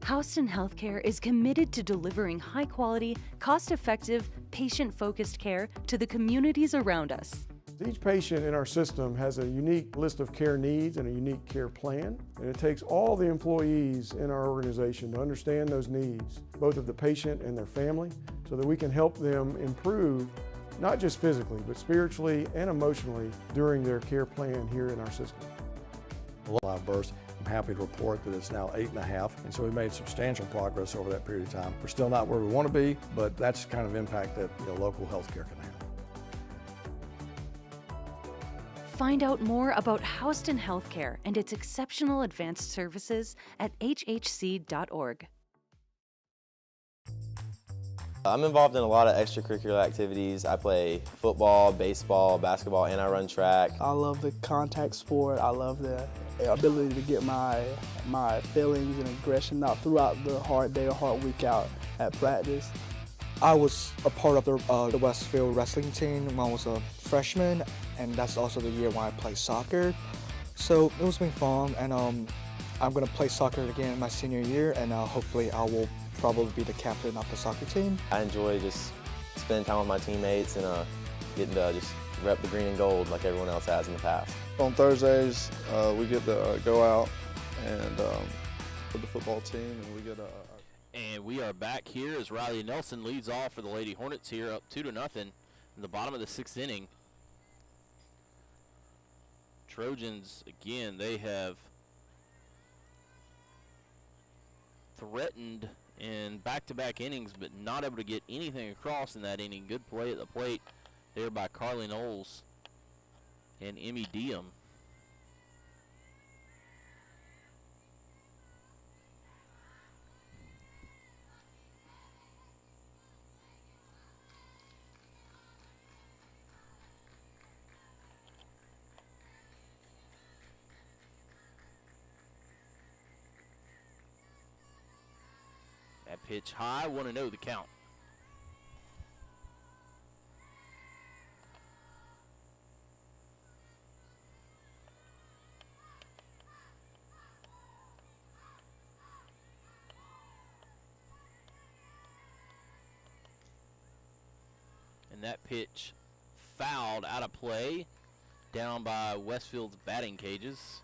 Speaker 7: Houston Healthcare is committed to delivering high-quality, cost-effective, patient-focused care to the communities around us.
Speaker 8: Each patient in our system has a unique list of care needs and a unique care plan, and it takes all the employees in our organization to understand those needs, both of the patient and their family, so that we can help them improve, not just physically, but spiritually and emotionally during their care plan here in our system.
Speaker 9: Live births, I'm happy to report that it's now 8.5, and so we made substantial progress over that period of time. We're still not where we want to be, but that's the kind of impact that local healthcare can have.
Speaker 7: Find out more about Houston Healthcare and its exceptional advanced services at hhc.org.
Speaker 10: I'm involved in a lot of extracurricular activities. I play football, baseball, basketball, and I run track.
Speaker 11: I love the contact sport. I love the ability to get my feelings and aggression out throughout the hard day or hard week out at practice.
Speaker 3: I was a part of the Westfield wrestling team when I was a freshman, and that's also the year when I played soccer. So it was been fun, and I'm going to play soccer again in my senior year, and hopefully I will probably be the captain of the soccer team.
Speaker 10: I enjoy just spending time with my teammates and getting to just rep the green and gold like everyone else has in the past.
Speaker 12: On Thursdays, we get to go out and with the football team, and we get
Speaker 1: And we are back here as Riley Nelson leads off for the Lady Hornets here, up 2-0 in the bottom of the 6th inning. Trojans, again, they have threatened in back-to-back innings, but not able to get anything across in that inning. Good play at the plate there by Carly Knowles and Emmy Diem. That pitch high, 1-0 the count. And that pitch fouled out of play down by Westfield's batting cages.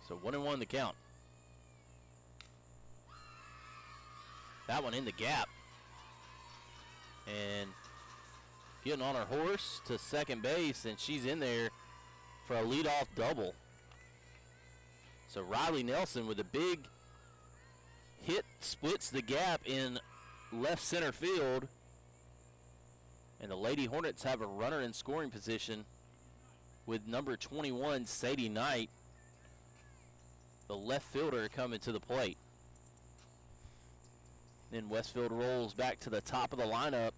Speaker 1: So 1-1 the count. That one in the gap. And getting on her horse to second base, and she's in there for a leadoff double. So Riley Nelson with a big hit splits the gap in left center field. And the Lady Hornets have a runner in scoring position with number 21, Sadie Knight, the left fielder, coming to the plate. Then Westfield rolls back to the top of the lineup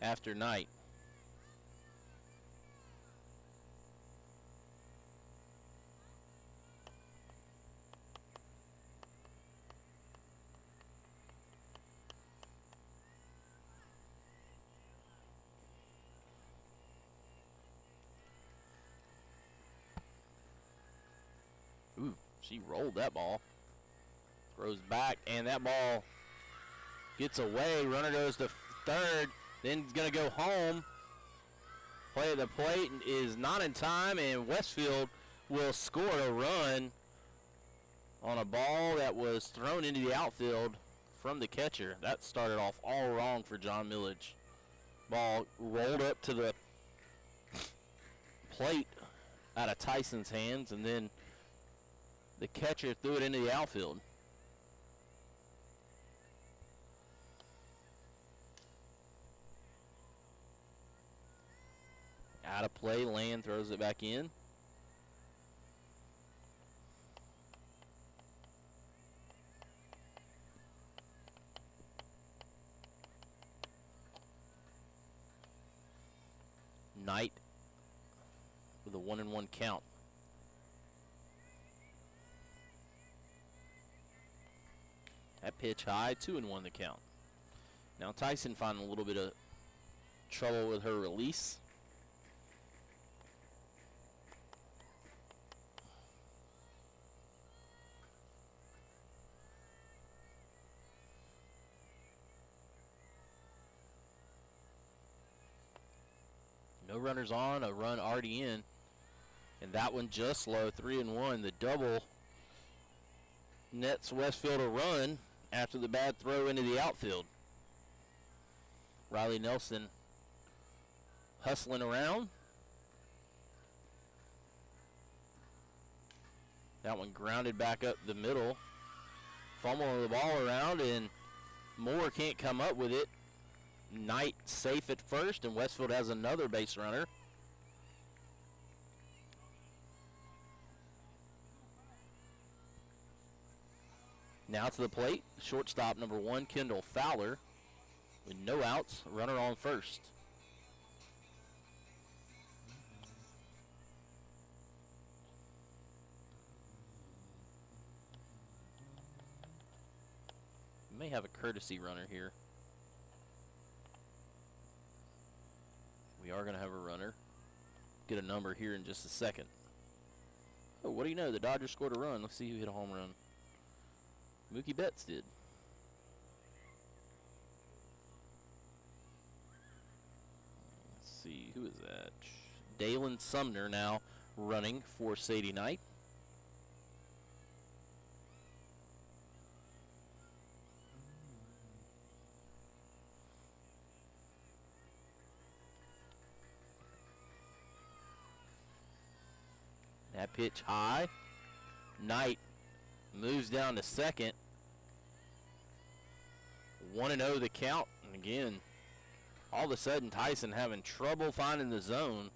Speaker 1: after Knight. Ooh, she rolled that ball. Throws back, and that ball gets away. Runner goes to third, then he's going to go home. Play at the plate is not in time, and Westfield will score a run on a ball that was thrown into the outfield from the catcher. That started off all wrong for John Milledge. Ball rolled up to the plate out of Tyson's hands, and then the catcher threw it into the outfield. Out of play, Land throws it back in. Knight with a 1-1 count. That pitch high, 2-1 the count. Now Tyson finding a little bit of trouble with her release. No runners on, a run already in. And that one just low, 3-1. The double nets Westfield a run after the bad throw into the outfield. Riley Nelson hustling around. That one grounded back up the middle. Fumbling the ball around, and Moore can't come up with it. Knight safe at first, and Westfield has another base runner. Now to the plate, shortstop number 1, Kendall Fowler, with no outs, runner on first. May have a courtesy runner here. We are going to have a runner. Get a number here in just a second. Oh, what do you know? The Dodgers scored a run. Let's see who hit a home run. Mookie Betts did. Let's see, who is that? Dalen Sumner now running for Sadie Knight. That pitch high. Knight moves down to second. 1-0 the count. And again, all of a sudden Tyson having trouble finding the zone.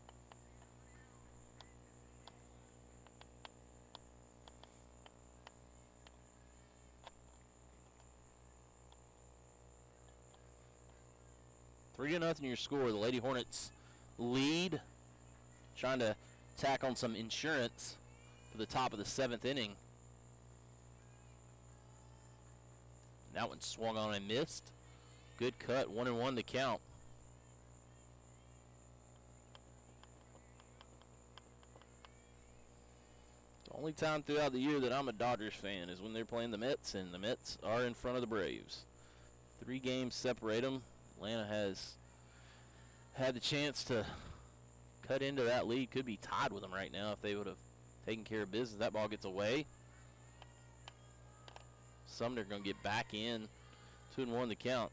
Speaker 1: Three to nothing your score. The Lady Hornets lead. Trying to tack on some insurance for the top of the 7th inning. That one swung on and missed. Good cut, 1-1 to count. The only time throughout the year that I'm a Dodgers fan is when they're playing the Mets, and the Mets are in front of the Braves. 3 games separate them. Atlanta has had the chance to cut into that lead. Could be tied with them right now if they would have taken care of business. That ball gets away. Sumner going to get back in. 2-1 the count.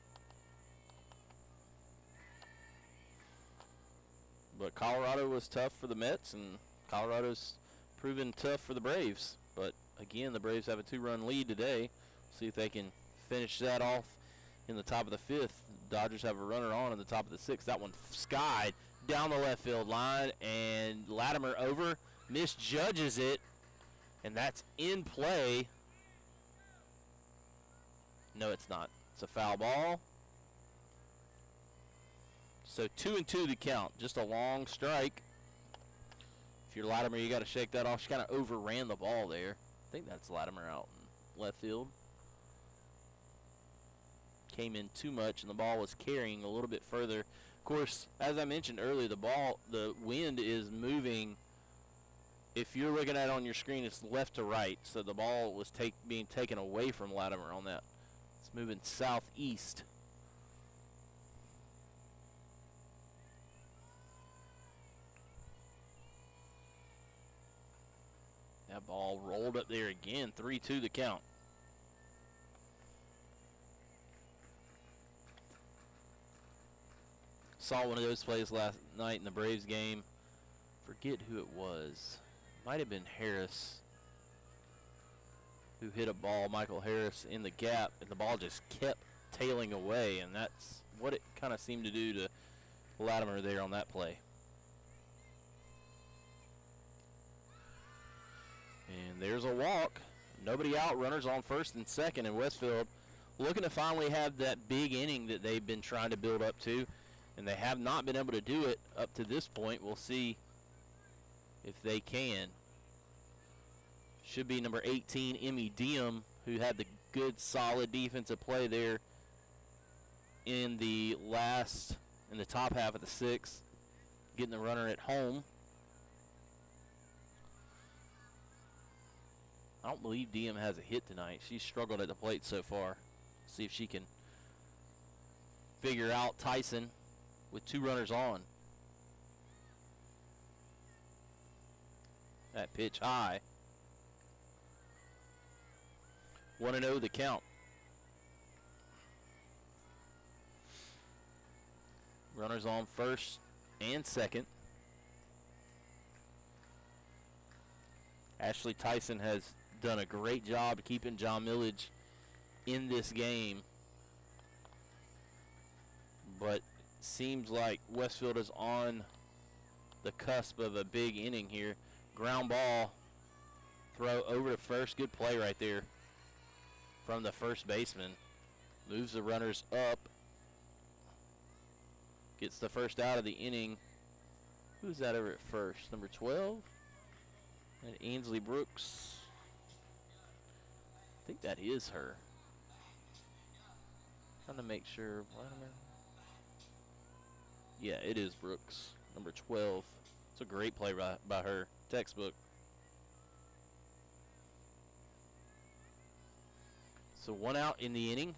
Speaker 1: But Colorado was tough for the Mets, and Colorado's proven tough for the Braves. But again, the Braves have a 2-run lead today. See if they can finish that off in the top of the 5th. Dodgers have a runner on in the top of the 6th. That one skied down the left field line, and Latimer over, misjudges it, and that's in play. No, it's not. It's a foul ball. So 2-2 to count. Just a long strike. If you're Latimer, you got to shake that off. She kind of overran the ball there. I think that's Latimer out in left field. Came in too much, and the ball was carrying a little bit further. Of course, as I mentioned earlier, the wind is moving. If you're looking at it on your screen, it's left to right. So the ball was being taken away from Latimer on that. It's moving southeast. That ball rolled up there again. 3-2 the count. Saw one of those plays last night in the Braves game. Forget who it was. Might have been Harris who hit a ball, Michael Harris, in the gap, and the ball just kept tailing away, and that's what it kind of seemed to do to Latimer there on that play. And there's a walk. Nobody out. Runners on first and second, and Westfield looking to finally have that big inning that they've been trying to build up to, and they have not been able to do it up to this point. We'll see if they can. Should be number 18, Emmy Diem, who had the good, solid defensive play there in the top half of the 6th, getting the runner at home. I don't believe Diem has a hit tonight. She's struggled at the plate so far. See if she can figure out Tyson with 2 runners on. That pitch high. 1-0 the count. Runners on first and second. Ashley Tyson has done a great job keeping John Milledge in this game. But seems like Westfield is on the cusp of a big inning here. Ground ball, throw over to first. Good play right there from the first baseman. Moves the runners up. Gets the first out of the inning. Who's that over at first? Number 12? And Ainsley Brooks. I think that is her. Trying to make sure. Yeah, it is Brooks, number 12. It's a great play by her. Textbook. So 1 out in the inning.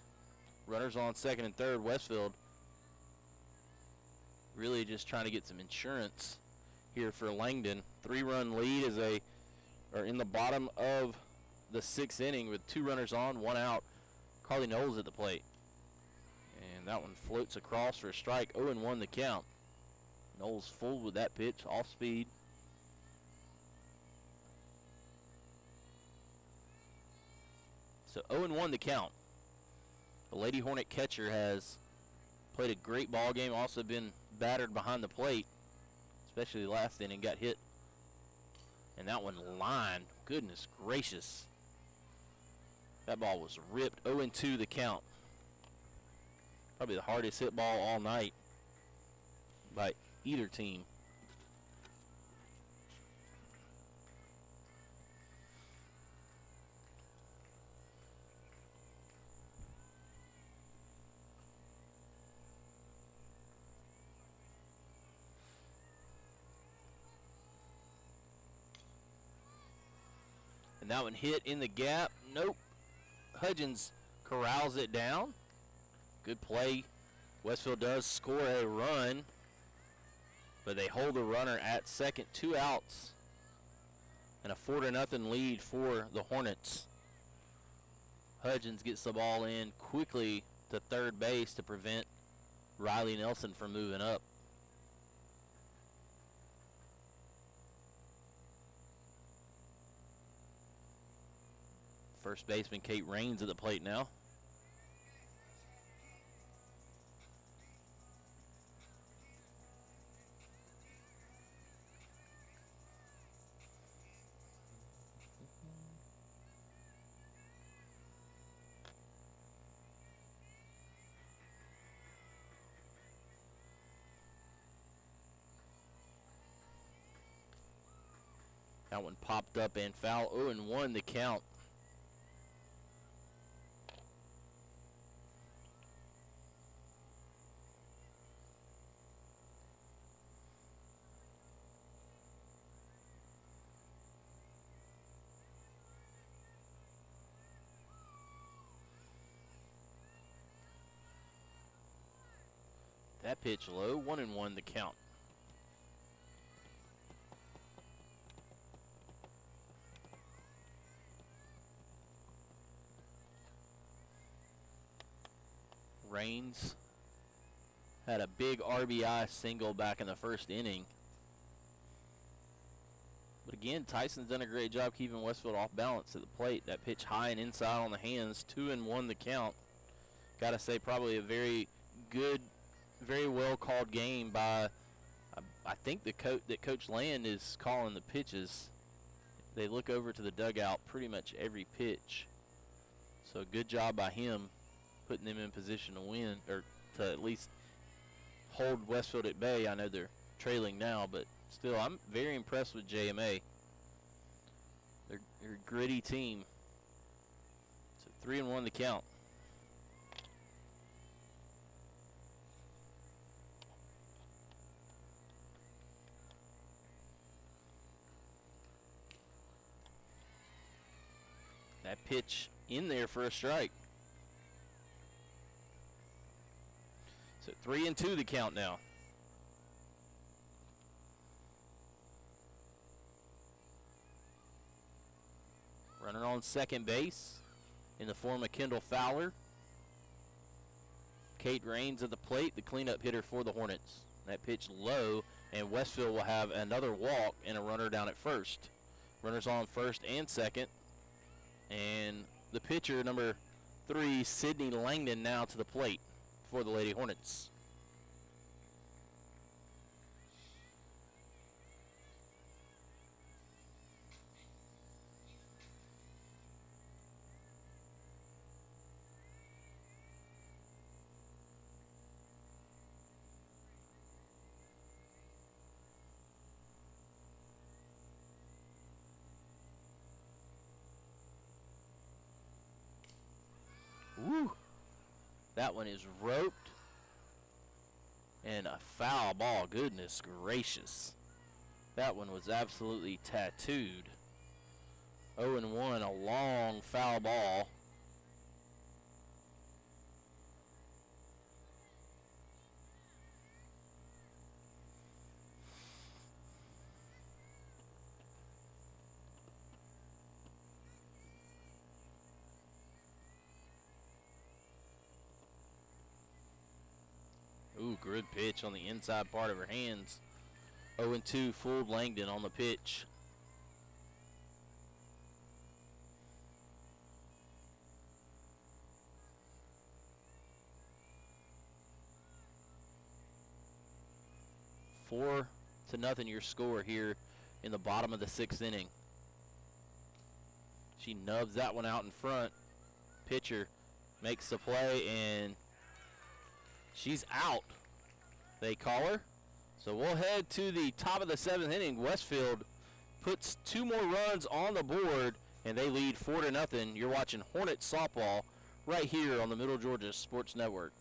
Speaker 1: Runners on second and third. Westfield really just trying to get some insurance here for Langdon. 3-run lead as they are in the bottom of the 6th inning with 2 runners on, 1 out. Carly Knowles at the plate. And that one floats across for a strike. 0-1 the count. Knowles full with that pitch, off speed. So 0-1 the count. The Lady Hornet catcher has played a great ball game, also been battered behind the plate, especially last inning, got hit. And that one lined. Goodness gracious. That ball was ripped. 0-2 the count. Probably the hardest hit ball all night by either team. And that one hit in the gap. Nope. Hudgens corrals it down. Good play. Westfield does score a run, but they hold the runner at second. 2 outs and a 4-0 lead for the Hornets. Hudgens gets the ball in quickly to third base to prevent Riley Nelson from moving up. First baseman Kate Raines at the plate now. That one popped up and foul. 0-1 the count. That pitch low. 1-1 the count. Raines had a big RBI single back in the first inning. But again, Tyson's done a great job keeping Westfield off balance at the plate. That pitch high and inside on the hands. 2-1 the count. Gotta say, probably a very good, very well called game by, I think that Coach Land is calling the pitches. They look over to the dugout pretty much every pitch. So good job by him, putting them in position to win, or to at least hold Westfield at bay. I know they're trailing now, but still, I'm very impressed with JMA. They're a gritty team. So 3-1 the count. That pitch in there for a strike. So 3-2 the count now. Runner on second base in the form of Kendall Fowler. Kate Raines at the plate, the cleanup hitter for the Hornets. That pitch low, and Westfield will have another walk and a runner down at first. Runners on first and second. And the pitcher, number 3, Sydney Langdon, now to the plate for the Lady Hornets. Woo! That one is roped. And a foul ball, goodness gracious. That one was absolutely tattooed. 0-1, a long foul ball. Ooh, good pitch on the inside part of her hands. 0-2, Fooled Langdon on the pitch. Four to nothing your score here in the bottom of the 6th inning. She nubs that one out in front. Pitcher makes the play and she's out. They call her. So we'll head to the top of the 7th inning. Westfield puts 2 more runs on the board and they lead 4-0. You're watching Hornets softball right here on the Middle Georgia Sports Network.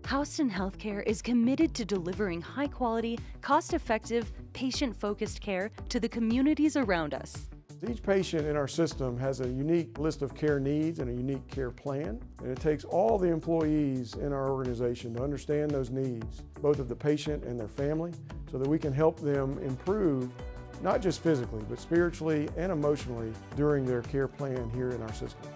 Speaker 7: Houston Healthcare is committed to delivering high-quality, cost-effective, patient-focused care to the communities around us.
Speaker 8: Each patient in our system has a unique list of care needs and a unique care plan, and it takes all the employees in our organization to understand those needs, both of the patient and their family, so that we can help them improve, not just physically, but spiritually and emotionally during their care plan here in our system.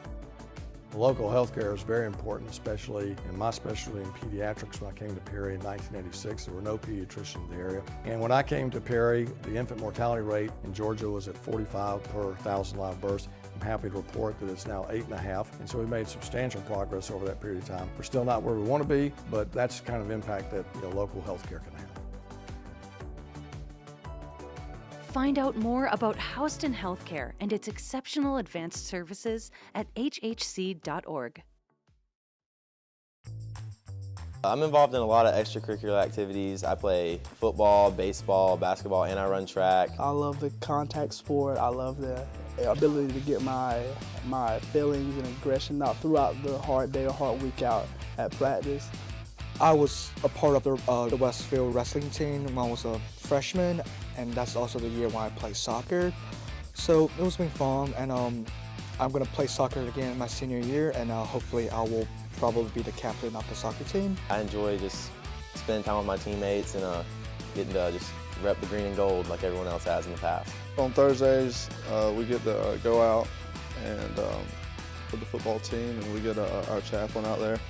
Speaker 9: Local health care is very important, especially in my specialty in pediatrics. When I came to Perry in 1986, there were no pediatricians in the area. And when I came to Perry, the infant mortality rate in Georgia was at 45 per 1,000 live births. I'm happy to report that it's now 8.5, and so we've made substantial progress over that period of time. We're still not where we want to be, but that's the kind of impact that local health care can have.
Speaker 7: Find out more about Houston Healthcare and its exceptional advanced services at hhc.org.
Speaker 10: I'm involved in a lot of extracurricular activities. I play football, baseball, basketball, and I run track.
Speaker 11: I love the contact sport. I love the ability to get my feelings and aggression out throughout the hard day or hard week out at practice.
Speaker 3: I was a part of the Westfield wrestling team when I was a freshman, and that's also the year when I played soccer. So it was been fun, and I'm going to play soccer again in my senior year, and hopefully I will probably be the captain of the soccer team.
Speaker 10: I enjoy just spending time with my teammates and getting to just rep the green and gold like everyone else has in the past.
Speaker 12: On Thursdays, we get to go out and with the football team, and we get our chaplain out there.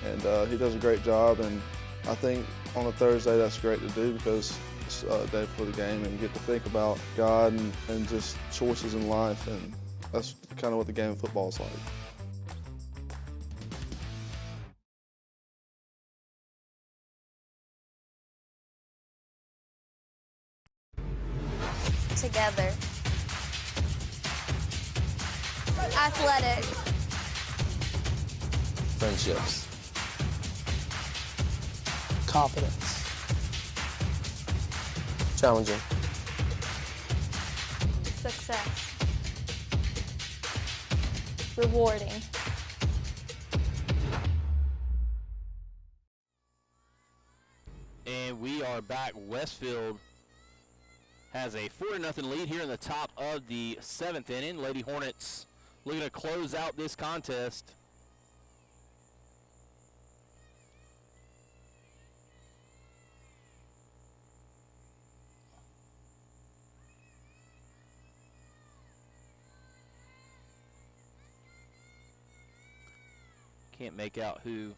Speaker 12: And he does a great job, and I think on a Thursday that's great to do because it's a day before the game and you get to think about God and just choices in life, and that's kind of what the game of football is like.
Speaker 13: Together. Athletic.
Speaker 10: Friendships.
Speaker 11: Confidence.
Speaker 2: Challenging.
Speaker 4: Success. Rewarding.
Speaker 1: And we are back. Westfield has a 4-0 lead here in the top of the 7th inning. Lady Hornets looking to close out this contest. Can't make out who.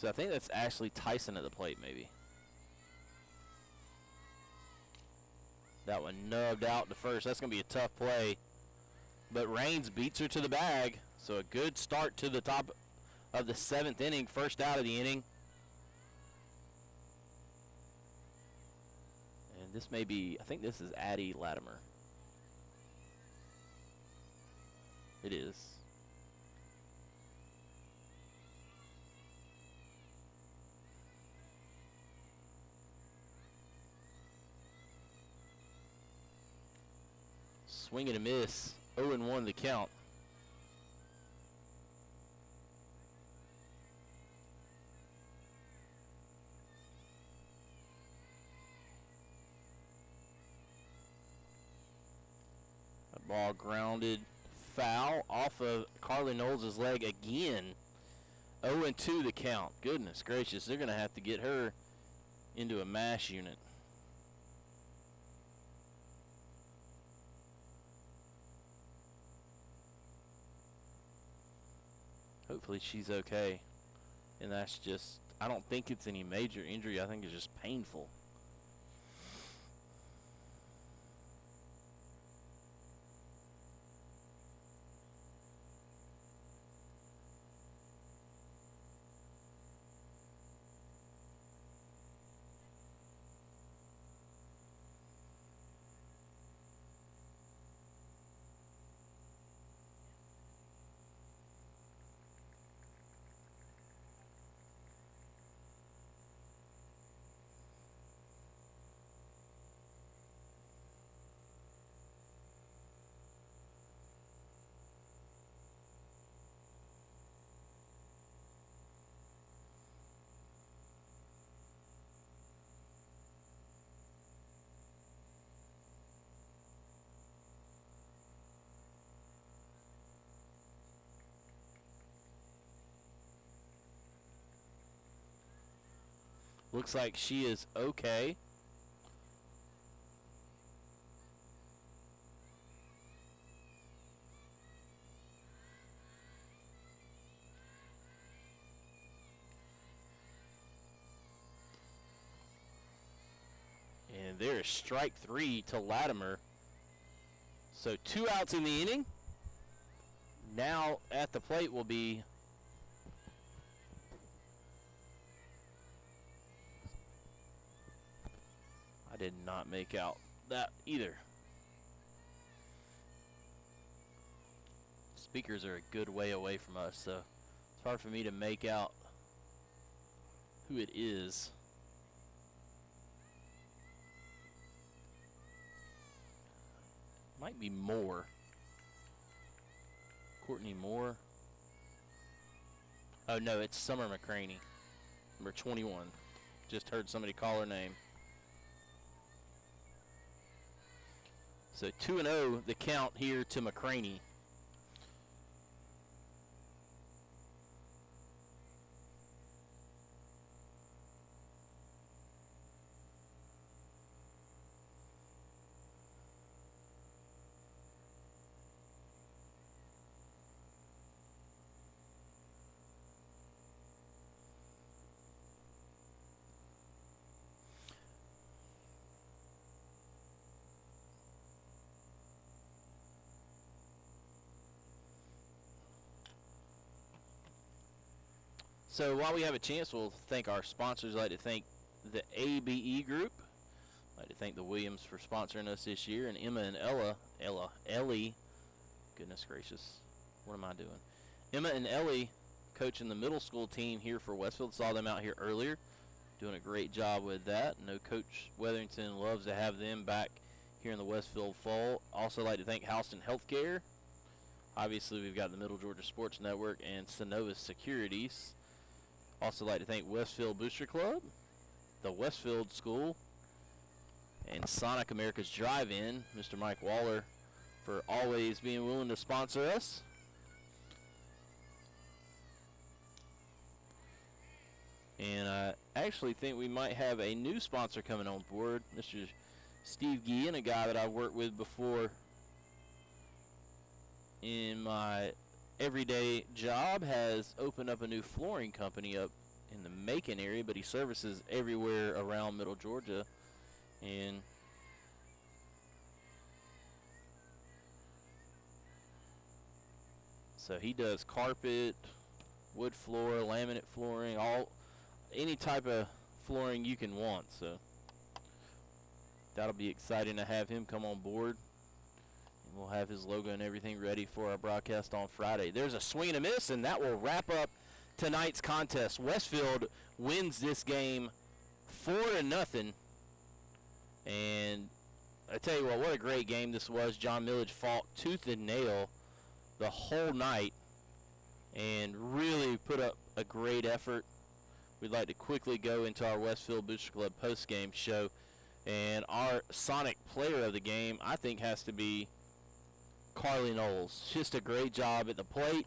Speaker 1: So I think that's Ashley Tyson at the plate, maybe. That one nubbed out to first. That's going to be a tough play. But Raines beats her to the bag. So a good start to the top of the 7th inning, first out of the inning. And this may be, I think this is Addie Latimer. It is. Swing and a miss. 0-1 the count. That ball grounded foul off of Carly Knowles' leg again. 0-2 the count. Goodness gracious, they're going to have to get her into a MASH unit. Hopefully she's okay. And that's just, I don't think it's any major injury. I think it's just painful. Looks like she is okay. And there's strike 3 to Latimer. So 2 outs in the inning. Now at the plate will be did not make out that either. Speakers are a good way away from us, so it's hard for me to make out who it is. Might be Moore. Courtney Moore. Oh no, it's Summer McCraney, number 21. Just heard somebody call her name. So 2-0 the count here to McCraney. So while we have a chance, we'll thank our sponsors. I'd like to thank the ABE Group. I'd like to thank the Williams for sponsoring us this year, and Emma and Ellie, goodness gracious, what am I doing? Emma and Ellie coaching the middle school team here for Westfield. Saw them out here earlier, doing a great job with that. I know Coach Weatherington loves to have them back here in the Westfield fall. Also like to thank Houston Healthcare. Obviously, we've got the Middle Georgia Sports Network and Synovus Securities. Also like to thank Westfield Booster Club, the Westfield School, and Sonic America's Drive-In, Mr. Mike Waller, for always being willing to sponsor us. And I actually think we might have a new sponsor coming on board, Mr. Steve Guillen, a guy that I've worked with before in my everyday job, has opened up a new flooring company up in the Macon area, but he services everywhere around Middle Georgia. And so he does carpet, wood floor, laminate flooring, any type of flooring you can want. So that'll be exciting to have him come on board. We'll have his logo and everything ready for our broadcast on Friday. There's a swing and a miss, and that will wrap up tonight's contest. Westfield wins this game 4-0, and I tell you what a great game this was. John Milledge fought tooth and nail the whole night and really put up a great effort. We'd like to quickly go into our Westfield Booster Club post-game show. And our Sonic player of the game, I think, has to be Carly Knowles. Just a great job at the plate.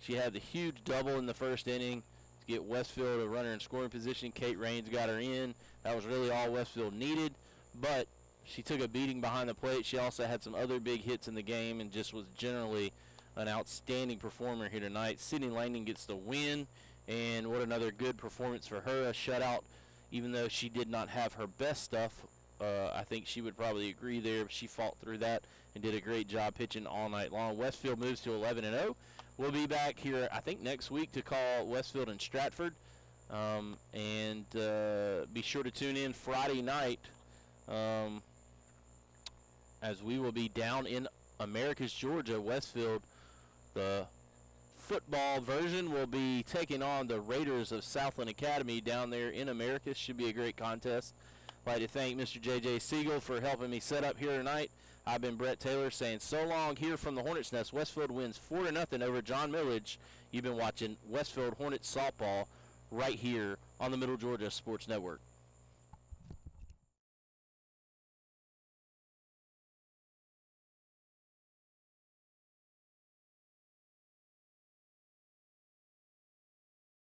Speaker 1: She had the huge double in the first inning to get Westfield a runner in scoring position. Kate Raines got her in. That was really all Westfield needed. But she took a beating behind the plate. She also had some other big hits in the game and just was generally an outstanding performer here tonight. Sydney Langdon gets the win, and what another good performance for her. A shutout, even though she did not have her best stuff. I think she would probably agree there. She fought through that and did a great job pitching all night long. Westfield moves to 11-0. We'll be back here, I think, next week to call Westfield and Stratford. And be sure to tune in Friday night as we will be down in Americus, Georgia. Westfield, the football version, will be taking on the Raiders of Southland Academy down there in Americus. Should be a great contest. I'd like to thank Mr. J.J. Siegel for helping me set up here tonight. I've been Brett Taylor saying so long here from the Hornets Nest. Westfield wins 4-0 over John Milledge. You've been watching Westfield Hornets softball right here on the Middle Georgia Sports Network.